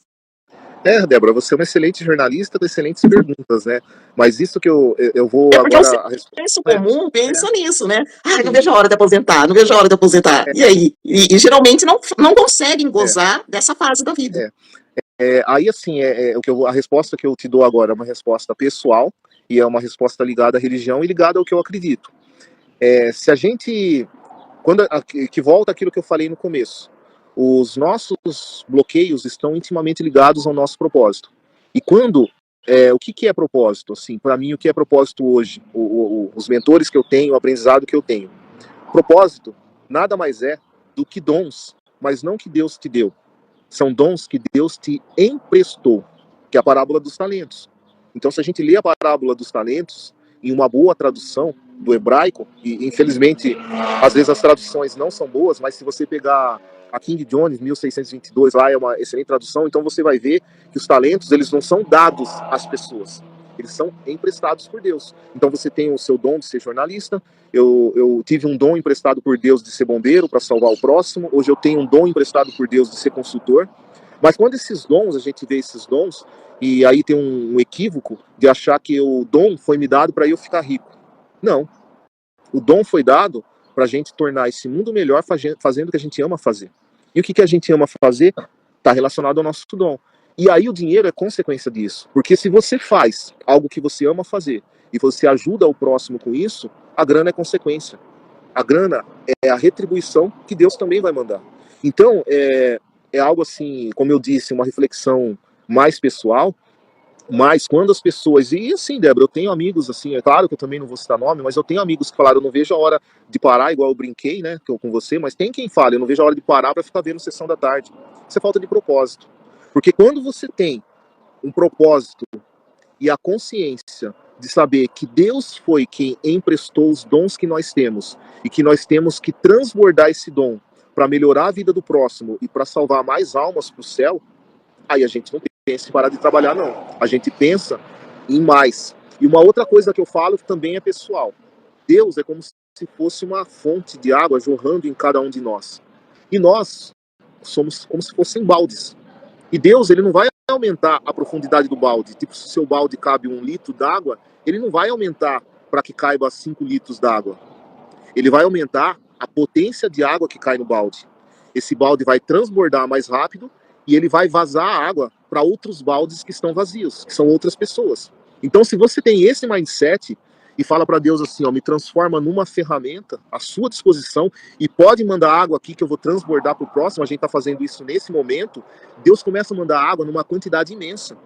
Débora, você é uma excelente jornalista com excelentes perguntas, né? Mas isso que eu vou porque agora... o senso comum pensa nisso, né? Não vejo a hora de aposentar, não vejo a hora de aposentar. E aí? E geralmente não conseguem gozar dessa fase da vida. Aí, assim, a resposta que eu te dou agora é uma resposta pessoal e é uma resposta ligada à religião e ligada ao que eu acredito. Se a gente... que volta aquilo que eu falei no começo. Os nossos bloqueios estão intimamente ligados ao nosso propósito. E quando... o que é propósito? Assim, para mim, o que é propósito hoje? Os mentores que eu tenho, o aprendizado que eu tenho. Propósito nada mais é do que dons, mas não que Deus te deu. São dons que Deus te emprestou, que é a parábola dos talentos. Então, se a gente lê a parábola dos talentos, em uma boa tradução do hebraico, e infelizmente, às vezes as traduções não são boas, mas se você pegar a King James, 1622, lá é uma excelente tradução, então você vai ver que os talentos, eles não são dados às pessoas, eles são emprestados por Deus. Então você tem o seu dom de ser jornalista, eu tive um dom emprestado por Deus de ser bombeiro para salvar o próximo, hoje eu tenho um dom emprestado por Deus de ser consultor, mas quando esses dons, a gente vê esses dons, e aí tem um equívoco de achar que o dom foi me dado para eu ficar rico. Não. O dom foi dado para a gente tornar esse mundo melhor fazendo o que a gente ama fazer. E o que a gente ama fazer está relacionado ao nosso dom. E aí o dinheiro é consequência disso. Porque se você faz algo que você ama fazer e você ajuda o próximo com isso, a grana é consequência. A grana é a retribuição que Deus também vai mandar. Então, é algo assim, como eu disse, uma reflexão mais pessoal, mas quando as pessoas... E assim, Débora, eu tenho amigos, assim, é claro que eu também não vou citar nome, mas eu tenho amigos que falaram, eu não vejo a hora de parar, igual eu brinquei, né, com você, mas tem quem fala, eu não vejo a hora de parar para ficar vendo Sessão da Tarde. Isso é falta de propósito. Porque quando você tem um propósito e a consciência de saber que Deus foi quem emprestou os dons que nós temos e que nós temos que transbordar esse dom para melhorar a vida do próximo e para salvar mais almas para o céu, aí a gente não pensa em parar de trabalhar, não. A gente pensa em mais. E uma outra coisa que eu falo que também é pessoal. Deus é como se fosse uma fonte de água jorrando em cada um de nós. E nós somos como se fossem baldes. E Deus, ele não vai aumentar a profundidade do balde. Tipo, se o seu balde cabe 1 litro d'água, ele não vai aumentar para que caiba 5 litros d'água. Ele vai aumentar a potência de água que cai no balde. Esse balde vai transbordar mais rápido e ele vai vazar a água para outros baldes que estão vazios, que são outras pessoas. Então, se você tem esse mindset e fala para Deus assim, ó, me transforma numa ferramenta à sua disposição e pode mandar água aqui que eu vou transbordar para o próximo, a gente está fazendo isso nesse momento, Deus começa a mandar água numa quantidade imensa.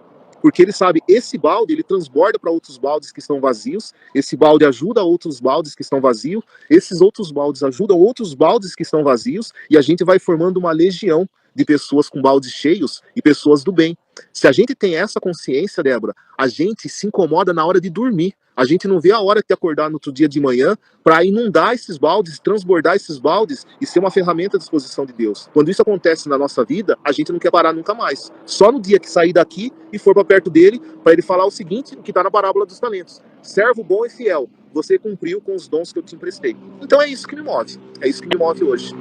Porque ele sabe, esse balde, ele transborda para outros baldes que estão vazios, esse balde ajuda outros baldes que estão vazios, esses outros baldes ajudam outros baldes que estão vazios, e a gente vai formando uma legião de pessoas com baldes cheios e pessoas do bem. Se a gente tem essa consciência, Débora, a gente se incomoda na hora de dormir. A gente não vê a hora de acordar no outro dia de manhã para inundar esses baldes, transbordar esses baldes e ser uma ferramenta à disposição de Deus. Quando isso acontece na nossa vida, a gente não quer parar nunca mais. Só no dia que sair daqui e for para perto dele, para ele falar o seguinte, o que está na parábola dos talentos. Servo bom e fiel, você cumpriu com os dons que eu te emprestei. Então é isso que me move. É isso que me move hoje.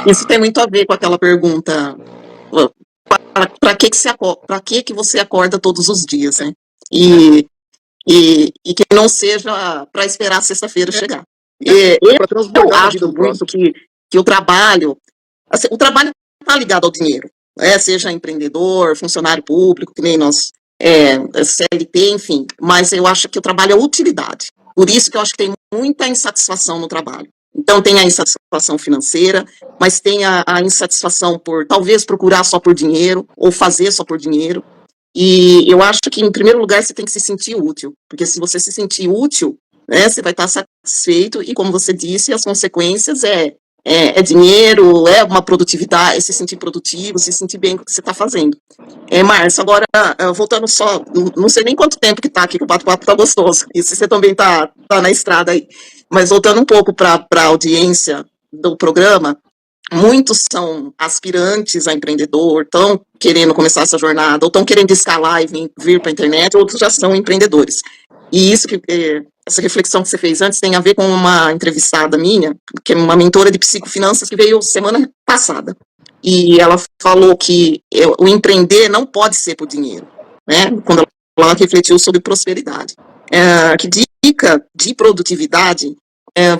Isso tem muito a ver com aquela pergunta, para que você acorda todos os dias, né? E e que não seja para esperar sexta-feira chegar. Para Eu transbordar na vida acho do muito próximo. que assim, o trabalho está ligado ao dinheiro, né? Seja empreendedor, funcionário público, que nem nós, CLT, enfim, mas eu acho que o trabalho é utilidade. Por isso que eu acho que tem muita insatisfação no trabalho. Então, tem a insatisfação financeira, mas tem a insatisfação por talvez procurar só por dinheiro, ou fazer só por dinheiro. E eu acho que, em primeiro lugar, você tem que se sentir útil, porque se você se sentir útil, né, você vai estar satisfeito, e como você disse, as consequências é dinheiro, é uma produtividade, é se sentir produtivo, se sentir bem com o que você está fazendo. Márcio, agora, voltando só, não sei nem quanto tempo que está aqui, que o bate-papo está gostoso, e se você também está na estrada aí, mas voltando um pouco para a audiência do programa, muitos são aspirantes a empreendedor, estão querendo começar essa jornada, ou estão querendo escalar e vir para a internet, outros já são empreendedores. E isso essa reflexão que você fez antes tem a ver com uma entrevistada minha, que é uma mentora de psicofinanças que veio semana passada. E ela falou que o empreender não pode ser por dinheiro, né? Quando ela refletiu sobre prosperidade. Que dica de produtividade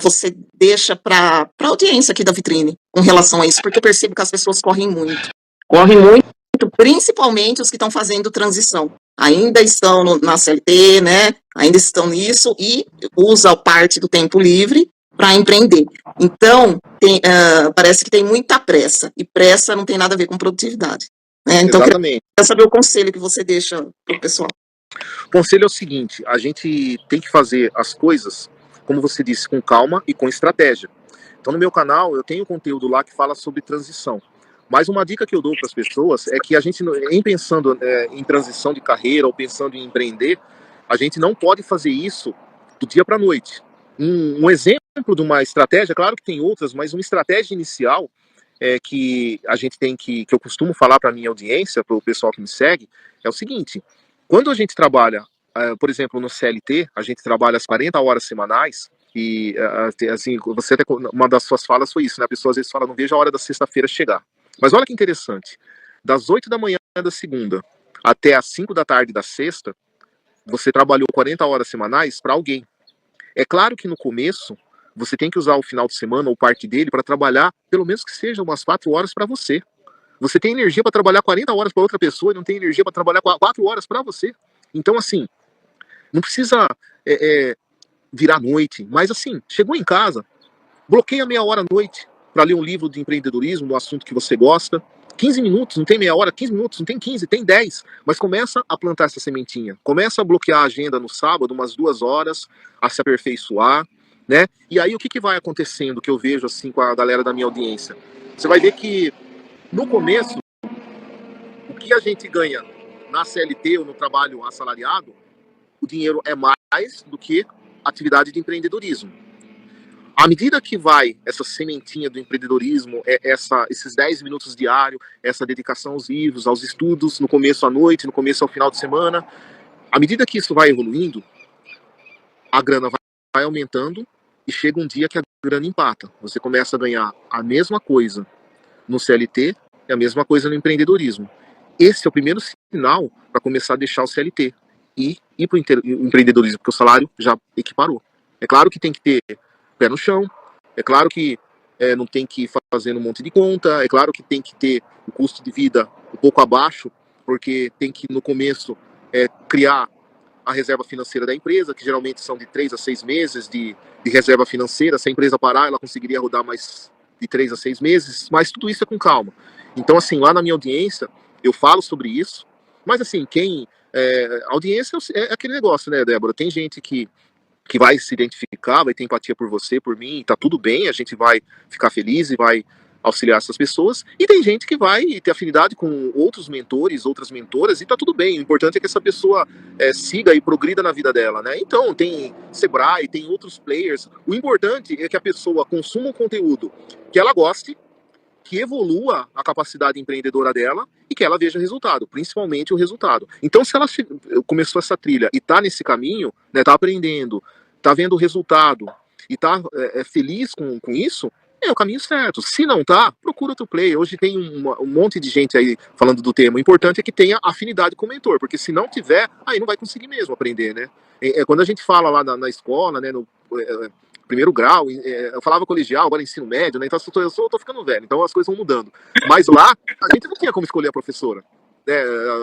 você deixa para a audiência aqui da vitrine com relação a isso, porque eu percebo que as pessoas correm muito, principalmente os que estão fazendo transição. Ainda estão na CLT, né? Ainda estão nisso e usa parte do tempo livre para empreender. Então, parece que tem muita pressa, e pressa não tem nada a ver com produtividade. Né? Então, eu queria saber o conselho que você deixa para o pessoal. O conselho é o seguinte: a gente tem que fazer as coisas, como você disse, com calma e com estratégia. Então, no meu canal, eu tenho conteúdo lá que fala sobre transição. Mas uma dica que eu dou para as pessoas é que a gente, em pensando em transição de carreira ou pensando em empreender, a gente não pode fazer isso do dia para a noite. Um exemplo de uma estratégia, claro que tem outras, mas uma estratégia inicial que a gente tem que eu costumo falar para a minha audiência, para o pessoal que me segue, é o seguinte: quando a gente trabalha, por exemplo, no CLT, a gente trabalha as 40 horas semanais, e assim, você até, uma das suas falas foi isso, né? A pessoa às vezes fala, não vejo a hora da sexta-feira chegar. Mas olha que interessante, das 8 da manhã da segunda até as 5 da tarde da sexta, você trabalhou 40 horas semanais para alguém. É claro que no começo, você tem que usar o final de semana ou parte dele para trabalhar, pelo menos que seja umas 4 horas para você. Você tem energia para trabalhar 40 horas para outra pessoa e não tem energia para trabalhar 4 horas para você. Então, assim, não precisa virar noite, mas assim, chegou em casa, bloqueia meia hora à noite para ler um livro de empreendedorismo, do assunto que você gosta. 15 minutos, não tem meia hora, 15 minutos, não tem 15, tem 10. Mas começa a plantar essa sementinha. Começa a bloquear a agenda no sábado, umas 2 horas, a se aperfeiçoar, né? E aí o que vai acontecendo, que eu vejo assim com a galera da minha audiência? Você vai ver que no começo, o que a gente ganha na CLT ou no trabalho assalariado, o dinheiro é mais do que atividade de empreendedorismo. À medida que vai essa sementinha do empreendedorismo, esses 10 minutos diários, essa dedicação aos livros, aos estudos, no começo à noite, no começo ao final de semana, à medida que isso vai evoluindo, a grana vai aumentando e chega um dia que a grana empata. Você começa a ganhar a mesma coisa no CLT e a mesma coisa no empreendedorismo. Esse é o primeiro sinal para começar a deixar o CLT e ir para o empreendedorismo, porque o salário já equiparou. É claro que tem que ter pé no chão, é claro que não tem que ir fazendo um monte de conta, é claro que tem que ter o custo de vida um pouco abaixo, porque tem que, no começo, criar a reserva financeira da empresa, que geralmente são de 3 a 6 meses de reserva financeira. Se a empresa parar, ela conseguiria rodar mais de 3 a 6 meses, mas tudo isso é com calma. Então, assim, lá na minha audiência, eu falo sobre isso, mas assim, a audiência é aquele negócio, né, Débora? Tem gente que vai se identificar, vai ter empatia por você, por mim, tá tudo bem, a gente vai ficar feliz e vai auxiliar essas pessoas, e tem gente que vai ter afinidade com outros mentores, outras mentoras, e tá tudo bem, o importante é que essa pessoa siga e progrida na vida dela, né? Então, tem Sebrae, tem outros players, o importante é que a pessoa consuma um conteúdo que ela goste, que evolua a capacidade empreendedora dela e que ela veja resultado, principalmente o resultado. Então, se ela começou essa trilha e tá nesse caminho, né, tá aprendendo, tá vendo o resultado e tá feliz com isso, é o caminho certo. Se não tá, procura outro player. Hoje tem um monte de gente aí falando do tema. O importante é que tenha afinidade com o mentor, porque se não tiver, aí não vai conseguir mesmo aprender, né? Quando a gente fala lá na escola, né, no primeiro grau, eu falava colegial, agora ensino médio, né? Então eu tô ficando velho, então as coisas vão mudando. Mas lá, a gente não tinha como escolher a professora.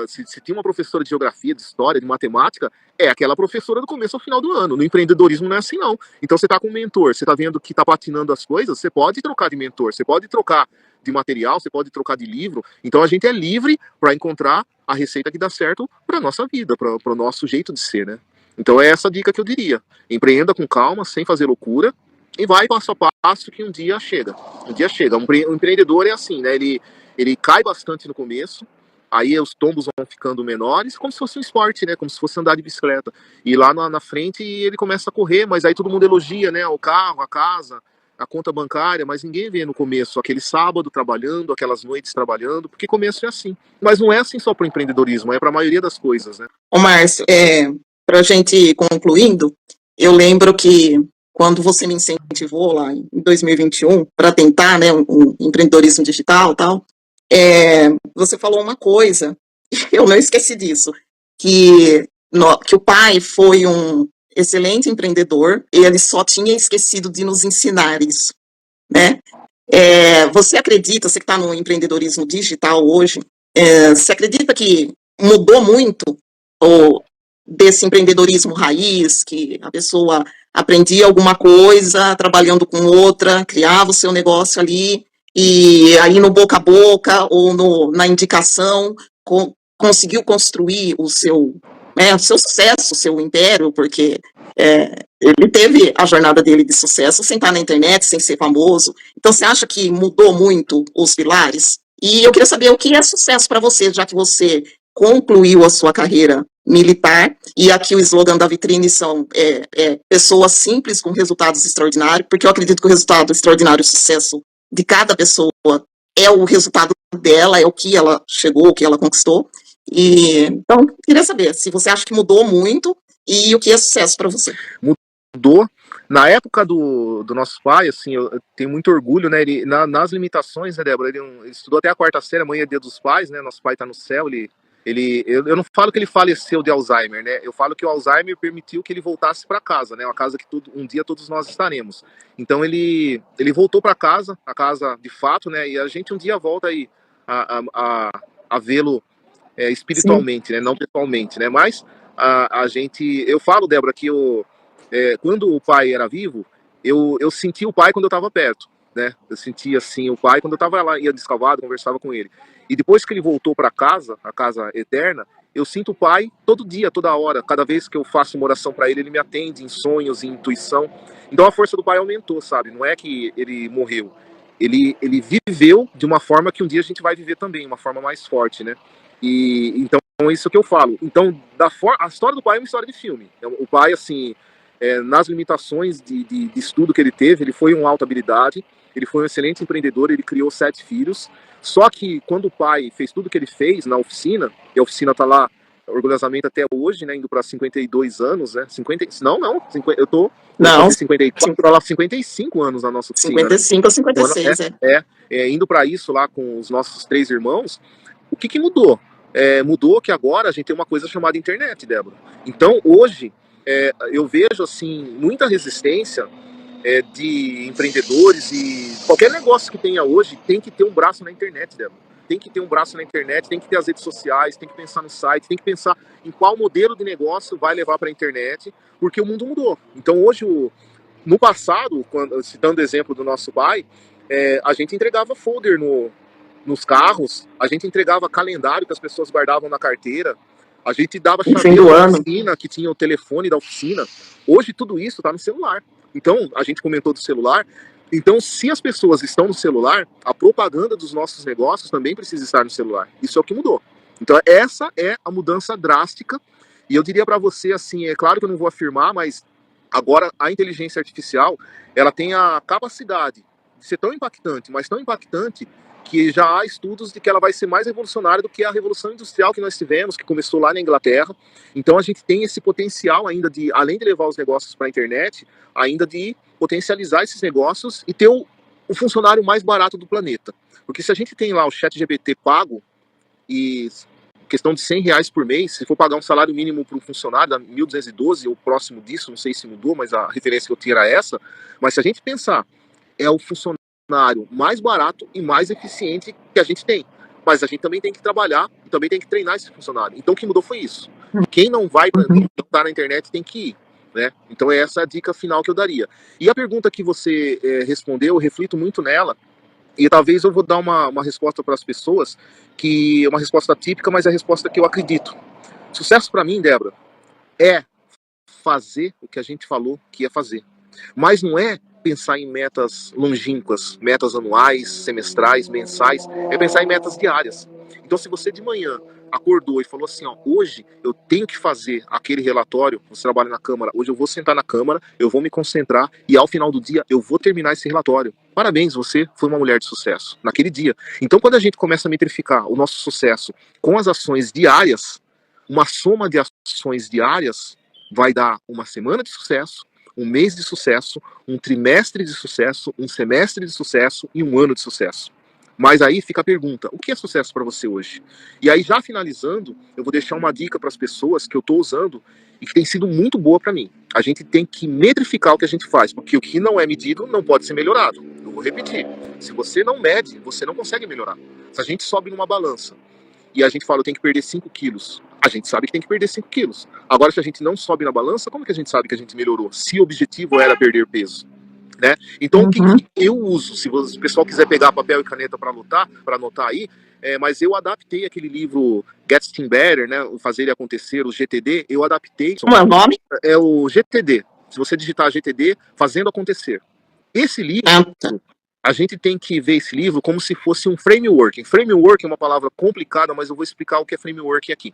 Se tinha uma professora de geografia, de história, de matemática, é aquela professora do começo ao final do ano. No empreendedorismo não é assim, não. Então você está com um mentor, você está vendo que está patinando as coisas, você pode trocar de mentor, você pode trocar de material, você pode trocar de livro. Então a gente é livre para encontrar a receita que dá certo para nossa vida, para o nosso jeito de ser, né? Então é essa dica que eu diria. Empreenda com calma, sem fazer loucura, e vai passo a passo que um dia chega. Um dia chega. Um empreendedor é assim, né? Ele cai bastante no começo, aí os tombos vão ficando menores, como se fosse um esporte, né? Como se fosse andar de bicicleta. E lá na frente ele começa a correr, mas aí todo mundo elogia, né? O carro, a casa, a conta bancária, mas ninguém vê no começo aquele sábado trabalhando, aquelas noites trabalhando, porque começo é assim. Mas não é assim só para o empreendedorismo, é para a maioria das coisas, né? Ô, Márcio, para a gente ir concluindo, eu lembro que quando você me incentivou lá em 2021 para tentar, né, um empreendedorismo digital e tal, você falou uma coisa, eu não esqueci disso, que o pai foi um excelente empreendedor e ele só tinha esquecido de nos ensinar isso, né? Você acredita, você que está no empreendedorismo digital hoje, você acredita que mudou muito ou, desse empreendedorismo raiz, que a pessoa aprendia alguma coisa, trabalhando com outra, criava o seu negócio ali, e aí no boca a boca ou na indicação conseguiu construir o seu sucesso, o seu império, porque ele teve a jornada dele de sucesso sem estar na internet, sem ser famoso. Então, você acha que mudou muito os pilares? E eu queria saber o que é sucesso para você, já que você concluiu a sua carreira militar, e aqui o slogan da vitrine são pessoas simples com resultados extraordinários, porque eu acredito que o resultado extraordinário, o sucesso de cada pessoa é o resultado dela, é o que ela chegou, o que ela conquistou. Então, queria saber se você acha que mudou muito e o que é sucesso para você. Mudou. Na época do nosso pai, assim, eu tenho muito orgulho, né? Ele, nas limitações, né, Débora? Ele estudou até a quarta série, amanhã é dia dos pais, né? Nosso pai tá no céu, eu não falo que ele faleceu de Alzheimer, né? Eu falo que o Alzheimer permitiu que ele voltasse para casa, né? Uma casa que um dia todos nós estaremos. Então ele voltou para casa, a casa de fato, né? E a gente um dia volta aí a vê-lo espiritualmente, né? Não pessoalmente, né? Mas eu falo, Débora, que quando o pai era vivo, eu senti o pai quando eu estava perto, né? Eu sentia assim o pai quando eu estava lá, ia descalvado, conversava com ele. E depois que ele voltou para casa, a casa eterna, eu sinto o pai todo dia, toda hora. Cada vez que eu faço uma oração para ele, ele me atende em sonhos, em intuição. Então a força do pai aumentou, sabe? Não é que ele morreu. Ele viveu de uma forma que um dia a gente vai viver também, uma forma mais forte, né? E então é isso que eu falo. Então, a história do pai é uma história de filme. O pai, assim, nas limitações de estudo que ele teve, ele foi uma alta habilidade, ele foi um excelente empreendedor, ele criou 7 filhos. Só que quando o pai fez tudo que ele fez na oficina, e a oficina está lá orgulhosamente até hoje, né, indo para 52 anos, né? 50, não, 50, eu Não, 54, para lá 55 anos na nossa oficina. 55 né? ou 56, Indo para isso lá com os nossos 3 irmãos, o que mudou? Mudou que agora a gente tem uma coisa chamada internet, Débora. Então, hoje, eu vejo, assim, muita resistência de empreendedores e qualquer negócio que tenha hoje tem que ter um braço na internet, Débora. Tem que ter um braço na internet, tem que ter as redes sociais, tem que pensar no site, tem que pensar em qual modelo de negócio vai levar para a internet, porque o mundo mudou. Então, hoje, no passado, citando o exemplo do nosso pai, a gente entregava folder nos carros, a gente entregava calendário que as pessoas guardavam na carteira, a gente dava chaveiro da oficina, que tinha o telefone da oficina. Hoje tudo isso está no celular. Então, a gente comentou do celular. Então, se as pessoas estão no celular, a propaganda dos nossos negócios também precisa estar no celular. Isso é o que mudou. Então, essa é a mudança drástica. E eu diria para você, assim, é claro que eu não vou afirmar, mas agora a inteligência artificial, ela tem a capacidade de ser tão impactante, mas tão impactante, que já há estudos de que ela vai ser mais revolucionária do que a revolução industrial que nós tivemos, que começou lá na Inglaterra. Então a gente tem esse potencial ainda além de levar os negócios para a internet, ainda de potencializar esses negócios e ter o funcionário mais barato do planeta. Porque se a gente tem lá o ChatGPT pago, e questão de R$ 100 por mês, se for pagar um salário mínimo para um funcionário, dá 1.212 ou próximo disso, não sei se mudou, mas a referência que eu tinha era essa. Mas se a gente pensar, é o funcionário mais barato e mais eficiente que a gente tem. Mas a gente também tem que trabalhar e também tem que treinar esse funcionário. Então o que mudou foi isso. Quem não vai estar na internet tem que ir. Né? Então essa é a dica final que eu daria. E a pergunta que você respondeu, eu reflito muito nela, e talvez eu vou dar uma resposta para as pessoas, que é uma resposta típica, mas é a resposta que eu acredito. Sucesso para mim, Débora, é fazer o que a gente falou que ia fazer. Mas não é pensar em metas longínquas, metas anuais, semestrais, mensais, é pensar em metas diárias. Então, se você de manhã acordou e falou assim, ó, hoje eu tenho que fazer aquele relatório, você trabalha na Câmara, hoje eu vou sentar na Câmara, eu vou me concentrar e ao final do dia eu vou terminar esse relatório. Parabéns, você foi uma mulher de sucesso naquele dia. Então, quando a gente começa a metrificar o nosso sucesso com as ações diárias, uma soma de ações diárias vai dar uma semana de sucesso, um mês de sucesso, um trimestre de sucesso, um semestre de sucesso e um ano de sucesso. Mas aí fica a pergunta, o que é sucesso para você hoje? E aí, já finalizando, eu vou deixar uma dica para as pessoas que eu estou usando e que tem sido muito boa para mim. A gente tem que metrificar o que a gente faz, porque o que não é medido não pode ser melhorado. Eu vou repetir, se você não mede, você não consegue melhorar. Se a gente sobe numa balança e a gente fala, eu tenho que perder 5 quilos, a gente sabe que tem que perder 5 quilos. Agora, se a gente não sobe na balança, como que a gente sabe que a gente melhorou? Se o objetivo era perder peso. Né? Então, o que eu uso, se o pessoal quiser pegar papel e caneta para anotar aí, mas eu adaptei aquele livro Get Things Better, né, o Fazer e Acontecer, o GTD, eu adaptei. Como é o nome? É o GTD. Se você digitar GTD, Fazendo Acontecer. Esse livro, a gente tem que ver esse livro como se fosse um framework. Framework é uma palavra complicada, mas eu vou explicar o que é framework aqui.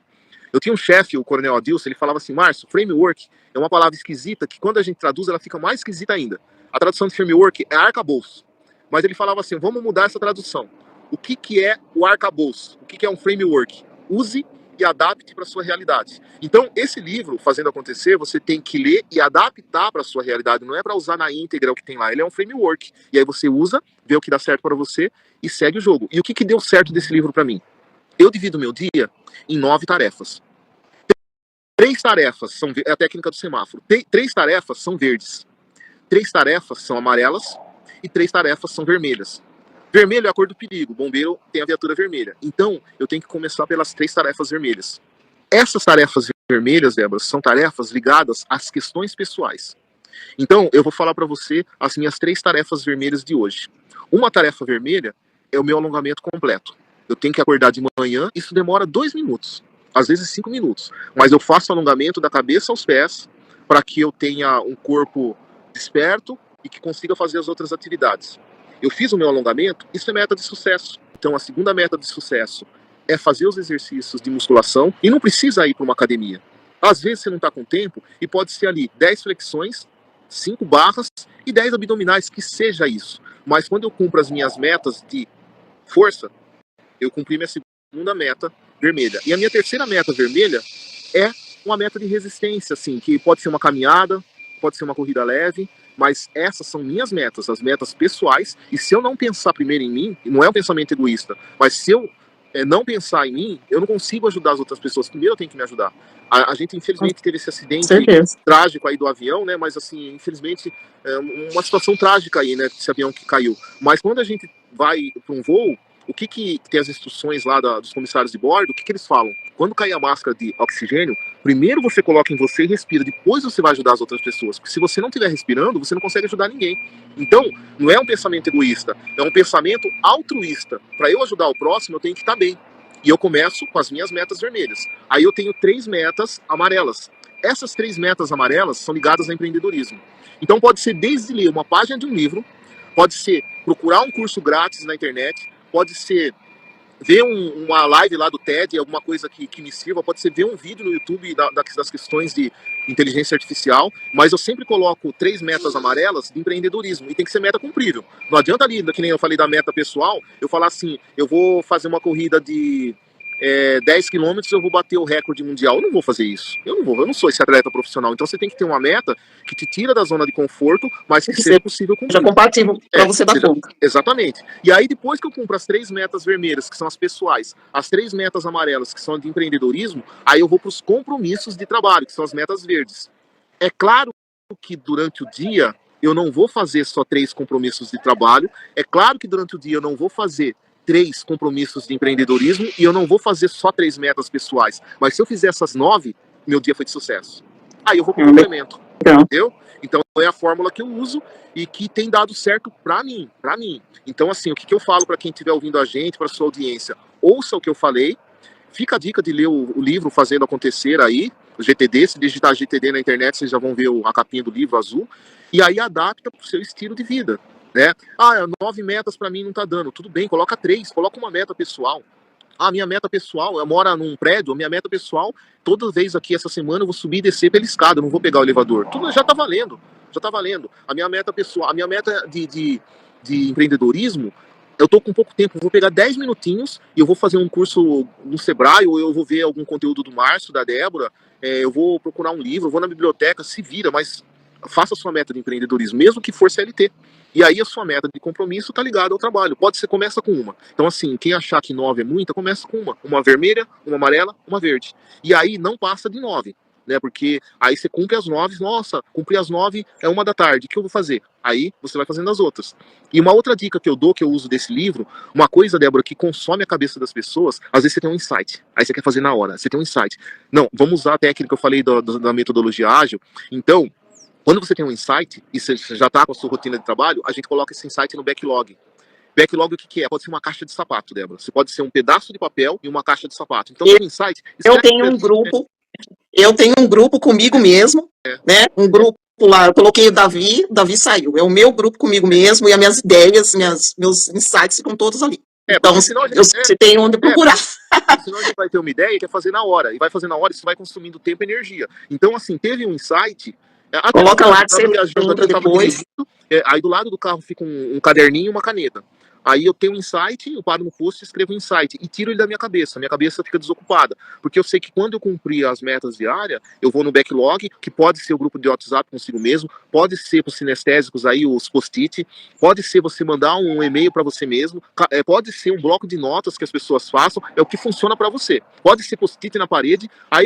Eu tinha um chefe, o Coronel Adilson, ele falava assim, Márcio, framework é uma palavra esquisita que quando a gente traduz, ela fica mais esquisita ainda. A tradução de framework é arcabouço. Mas ele falava assim, vamos mudar essa tradução. O que é o arcabouço? O que é um framework? Use e adapte para a sua realidade. Então, esse livro, Fazendo Acontecer, você tem que ler e adaptar para a sua realidade. Não é para usar na íntegra o que tem lá. Ele é um framework. E aí você usa, vê o que dá certo para você e segue o jogo. E o que deu certo desse livro para mim? Eu divido meu dia em 9 tarefas. 3 tarefas são a técnica do semáforo. 3 tarefas são verdes. 3 tarefas são amarelas e 3 tarefas são vermelhas. Vermelho é a cor do perigo. O bombeiro tem a viatura vermelha. Então, eu tenho que começar pelas 3 tarefas vermelhas. Essas tarefas vermelhas, Débora, são tarefas ligadas às questões pessoais. Então, eu vou falar para você as minhas 3 tarefas vermelhas de hoje. Uma tarefa vermelha é o meu alongamento completo. Eu tenho que acordar de manhã, isso demora 2 minutos, às vezes 5 minutos. Mas eu faço alongamento da cabeça aos pés para que eu tenha um corpo desperto e que consiga fazer as outras atividades. Eu fiz o meu alongamento, isso é meta de sucesso. Então, a segunda meta de sucesso é fazer os exercícios de musculação e não precisa ir para uma academia. Às vezes você não está com tempo e pode ser ali 10 flexões, 5 barras e 10 abdominais, que seja isso. Mas quando eu cumpro as minhas metas de força, eu cumpri minha segunda meta vermelha. E a minha terceira meta vermelha é uma meta de resistência, assim, que pode ser uma caminhada, pode ser uma corrida leve, mas essas são minhas metas, as metas pessoais, e se eu não pensar primeiro em mim, não é um pensamento egoísta, mas se eu não pensar em mim, eu não consigo ajudar as outras pessoas, primeiro eu tenho que me ajudar. A gente, infelizmente, teve esse acidente trágico aí do avião, né, mas, assim, infelizmente, uma situação trágica aí, né, esse avião que caiu. Mas quando a gente vai para um voo, o que tem as instruções lá dos comissários de bordo, o que eles falam? Quando cair a máscara de oxigênio, primeiro você coloca em você e respira, depois você vai ajudar as outras pessoas. Porque se você não estiver respirando, você não consegue ajudar ninguém. Então, não é um pensamento egoísta, é um pensamento altruísta. Para eu ajudar o próximo, eu tenho que estar bem. E eu começo com as minhas metas vermelhas. Aí eu tenho 3 metas amarelas. Essas 3 metas amarelas são ligadas ao empreendedorismo. Então pode ser desde ler uma página de um livro, pode ser procurar um curso grátis na internet, pode ser ver uma live lá do TED, alguma coisa que me sirva, pode ser ver um vídeo no YouTube das questões de inteligência artificial, mas eu sempre coloco 3 metas amarelas de empreendedorismo, e tem que ser meta cumprível. Não adianta ali, que nem eu falei da meta pessoal, eu falar assim, eu vou fazer uma corrida de 10 quilômetros eu vou bater o recorde mundial. Eu não vou fazer isso. Eu não sou esse atleta profissional. Então você tem que ter uma meta que te tira da zona de conforto, mas que seja possível cumprir. Já compatível para você dar conta. Exatamente. E aí depois que eu cumpro as 3 metas vermelhas, que são as pessoais, as 3 metas amarelas, que são de empreendedorismo, aí eu vou para os compromissos de trabalho, que são as metas verdes. É claro que durante o dia eu não vou fazer só 3 compromissos de trabalho. É claro que durante o dia eu não vou fazer 3 compromissos de empreendedorismo e eu não vou fazer só 3 metas pessoais. Mas se eu fizer essas 9, meu dia foi de sucesso. Aí eu vou pro complemento. Entendeu? Então é a fórmula que eu uso e que tem dado certo para mim. Então, assim, o que eu falo para quem estiver ouvindo a gente, para sua audiência, ouça o que eu falei. Fica a dica de ler o livro Fazendo Acontecer aí, o GTD. Se digitar GTD na internet, vocês já vão ver a capinha do livro azul. E aí adapta para o seu estilo de vida, né? 9 metas para mim não tá dando. Tudo bem, coloca 3, coloca uma meta pessoal. Minha meta pessoal, eu moro num prédio, a minha meta pessoal, toda vez aqui essa semana eu vou subir e descer pela escada, eu não vou pegar o elevador. Tudo já tá valendo. A minha meta pessoal, a minha meta de empreendedorismo, eu tô com pouco tempo, eu vou pegar 10 minutinhos e eu vou fazer um curso no Sebrae, ou eu vou ver algum conteúdo do Márcio, da Débora, eu vou procurar um livro, eu vou na biblioteca, se vira, mas faça a sua meta de empreendedorismo, mesmo que for CLT. E aí a sua meta de compromisso tá ligada ao trabalho. Pode ser, começa com uma. Então, assim, quem achar que 9 é muita, começa com uma. Uma vermelha, uma amarela, uma verde. E aí não passa de 9. Né, porque aí você cumpre as 9, nossa, cumprir as 9 é 1 da tarde, o que eu vou fazer? Aí você vai fazendo as outras. E uma outra dica que eu dou, que eu uso desse livro, uma coisa, Débora, que consome a cabeça das pessoas, às vezes você tem um insight, aí você quer fazer na hora, você tem um insight. Não, vamos usar a técnica que eu falei da metodologia ágil. Então, quando você tem um insight, e você já está com a sua rotina de trabalho, a gente coloca esse insight no backlog. Backlog, o que é? Pode ser uma caixa de sapato, Débora. Você pode ser um pedaço de papel e uma caixa de sapato. Então, tem um insight... Eu tenho um grupo comigo mesmo, né? Um grupo lá, eu coloquei o Davi saiu. É o meu grupo comigo mesmo e as minhas ideias, meus insights ficam todos ali. Então, você tem onde procurar. Senão a gente vai ter uma ideia e quer fazer na hora. E vai fazer na hora, isso vai consumindo tempo e energia. Então, assim, teve um insight... Coloca lá que você lembra depois. Aí do lado do carro fica um caderninho e uma caneta. Aí eu tenho um insight, eu paro no post, escrevo um insight e tiro ele da minha cabeça. Minha cabeça fica desocupada. Porque eu sei que quando eu cumprir as metas diárias, eu vou no backlog, que pode ser o grupo de WhatsApp consigo mesmo, pode ser para os sinestésicos aí, os post-it, pode ser você mandar um e-mail para você mesmo, pode ser um bloco de notas que as pessoas façam, é o que funciona para você. Pode ser post-it na parede, aí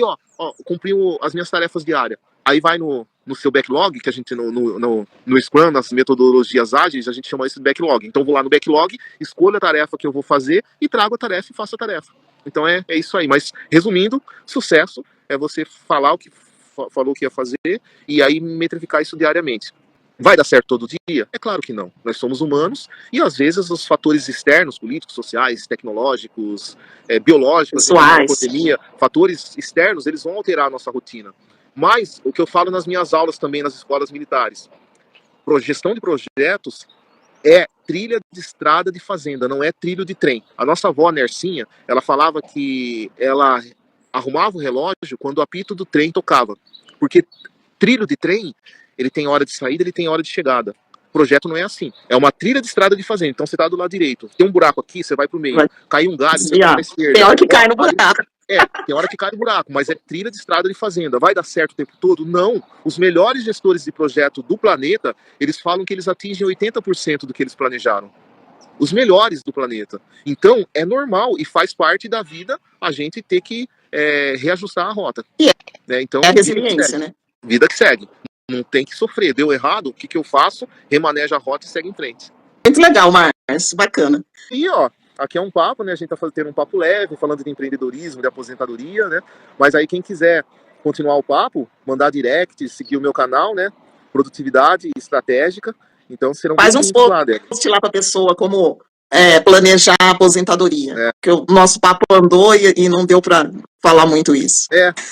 cumpriu as minhas tarefas diárias. Aí vai no seu backlog, que a gente no Scrum, nas metodologias ágeis, a gente chama isso de backlog. Então eu vou lá no backlog, escolho a tarefa que eu vou fazer e trago a tarefa e faço a tarefa. Então é isso aí. Mas resumindo, sucesso é você falar o que falou que ia fazer e aí metrificar isso diariamente. Vai dar certo todo dia? É claro que não. Nós somos humanos e às vezes os fatores externos, políticos, sociais, tecnológicos, biológicos, pandemia, fatores externos, eles vão alterar a nossa rotina. Mas, o que eu falo nas minhas aulas também nas escolas militares, gestão de projetos é trilha de estrada de fazenda, não é trilho de trem. A nossa avó, Nercinha, ela falava que ela arrumava o relógio quando o apito do trem tocava. Porque trilho de trem, ele tem hora de saída, ele tem hora de chegada. O projeto não é assim. É uma trilha de estrada de fazenda. Então você tá do lado direito. Tem um buraco aqui, você vai pro meio. Cai um galho, você vai pra esquerda. Tem hora que cai no buraco. Tem hora que cai no buraco, mas é trilha de estrada de fazenda. Vai dar certo o tempo todo? Não. Os melhores gestores de projeto do planeta, eles falam que eles atingem 80% do que eles planejaram. Os melhores do planeta. Então, é normal e faz parte da vida a gente ter que reajustar a rota. Então, é a resiliência, né? Vida que segue. Não tem que sofrer. Deu errado, o que eu faço? Remaneja a rota e segue em frente. Muito legal, Márcio. Bacana. E, aqui é um papo, né? A gente tá tendo um papo leve, falando de empreendedorismo, de aposentadoria, né? Mas aí quem quiser continuar o papo, mandar direct, seguir o meu canal, né? Produtividade estratégica. Então serão faz uns posts lá pra pessoa como planejar a aposentadoria. Porque o nosso papo andou e não deu para falar muito isso.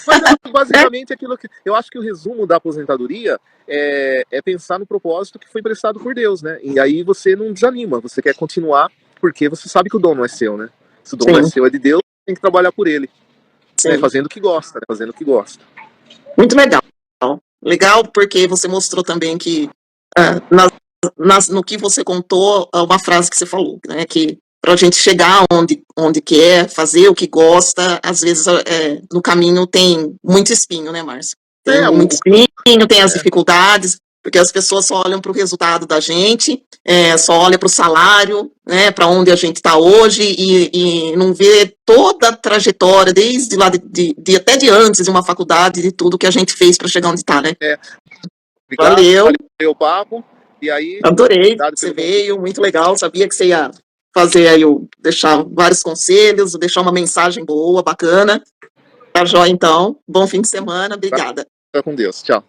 Mas basicamente aquilo que eu acho que o resumo da aposentadoria é pensar no propósito que foi prestado por Deus, né? E aí você não desanima, você quer continuar porque você sabe que o dom não é seu, né? Se o dom não é seu, é de Deus, tem que trabalhar por ele. Né? Fazendo o que gosta, né? Fazendo o que gosta. Muito legal. Legal porque você mostrou também que no que você contou, uma frase que você falou, né? Que para a gente chegar onde quer, fazer o que gosta. Às vezes, no caminho tem muito espinho, né, Márcio? Tem muito espinho, tem as dificuldades, porque as pessoas só olham para o resultado da gente, só olham para o salário, né, para onde a gente está hoje, e não vê toda a trajetória, desde lá até de antes de uma faculdade, de tudo que a gente fez para chegar onde está, né? Obrigado, valeu o papo. E aí, adorei, você veio, muito legal, sabia que você ia fazer aí, deixar vários conselhos, deixar uma mensagem boa, bacana. Tá joia, então. Bom fim de semana, obrigada. Fica com Deus, tchau.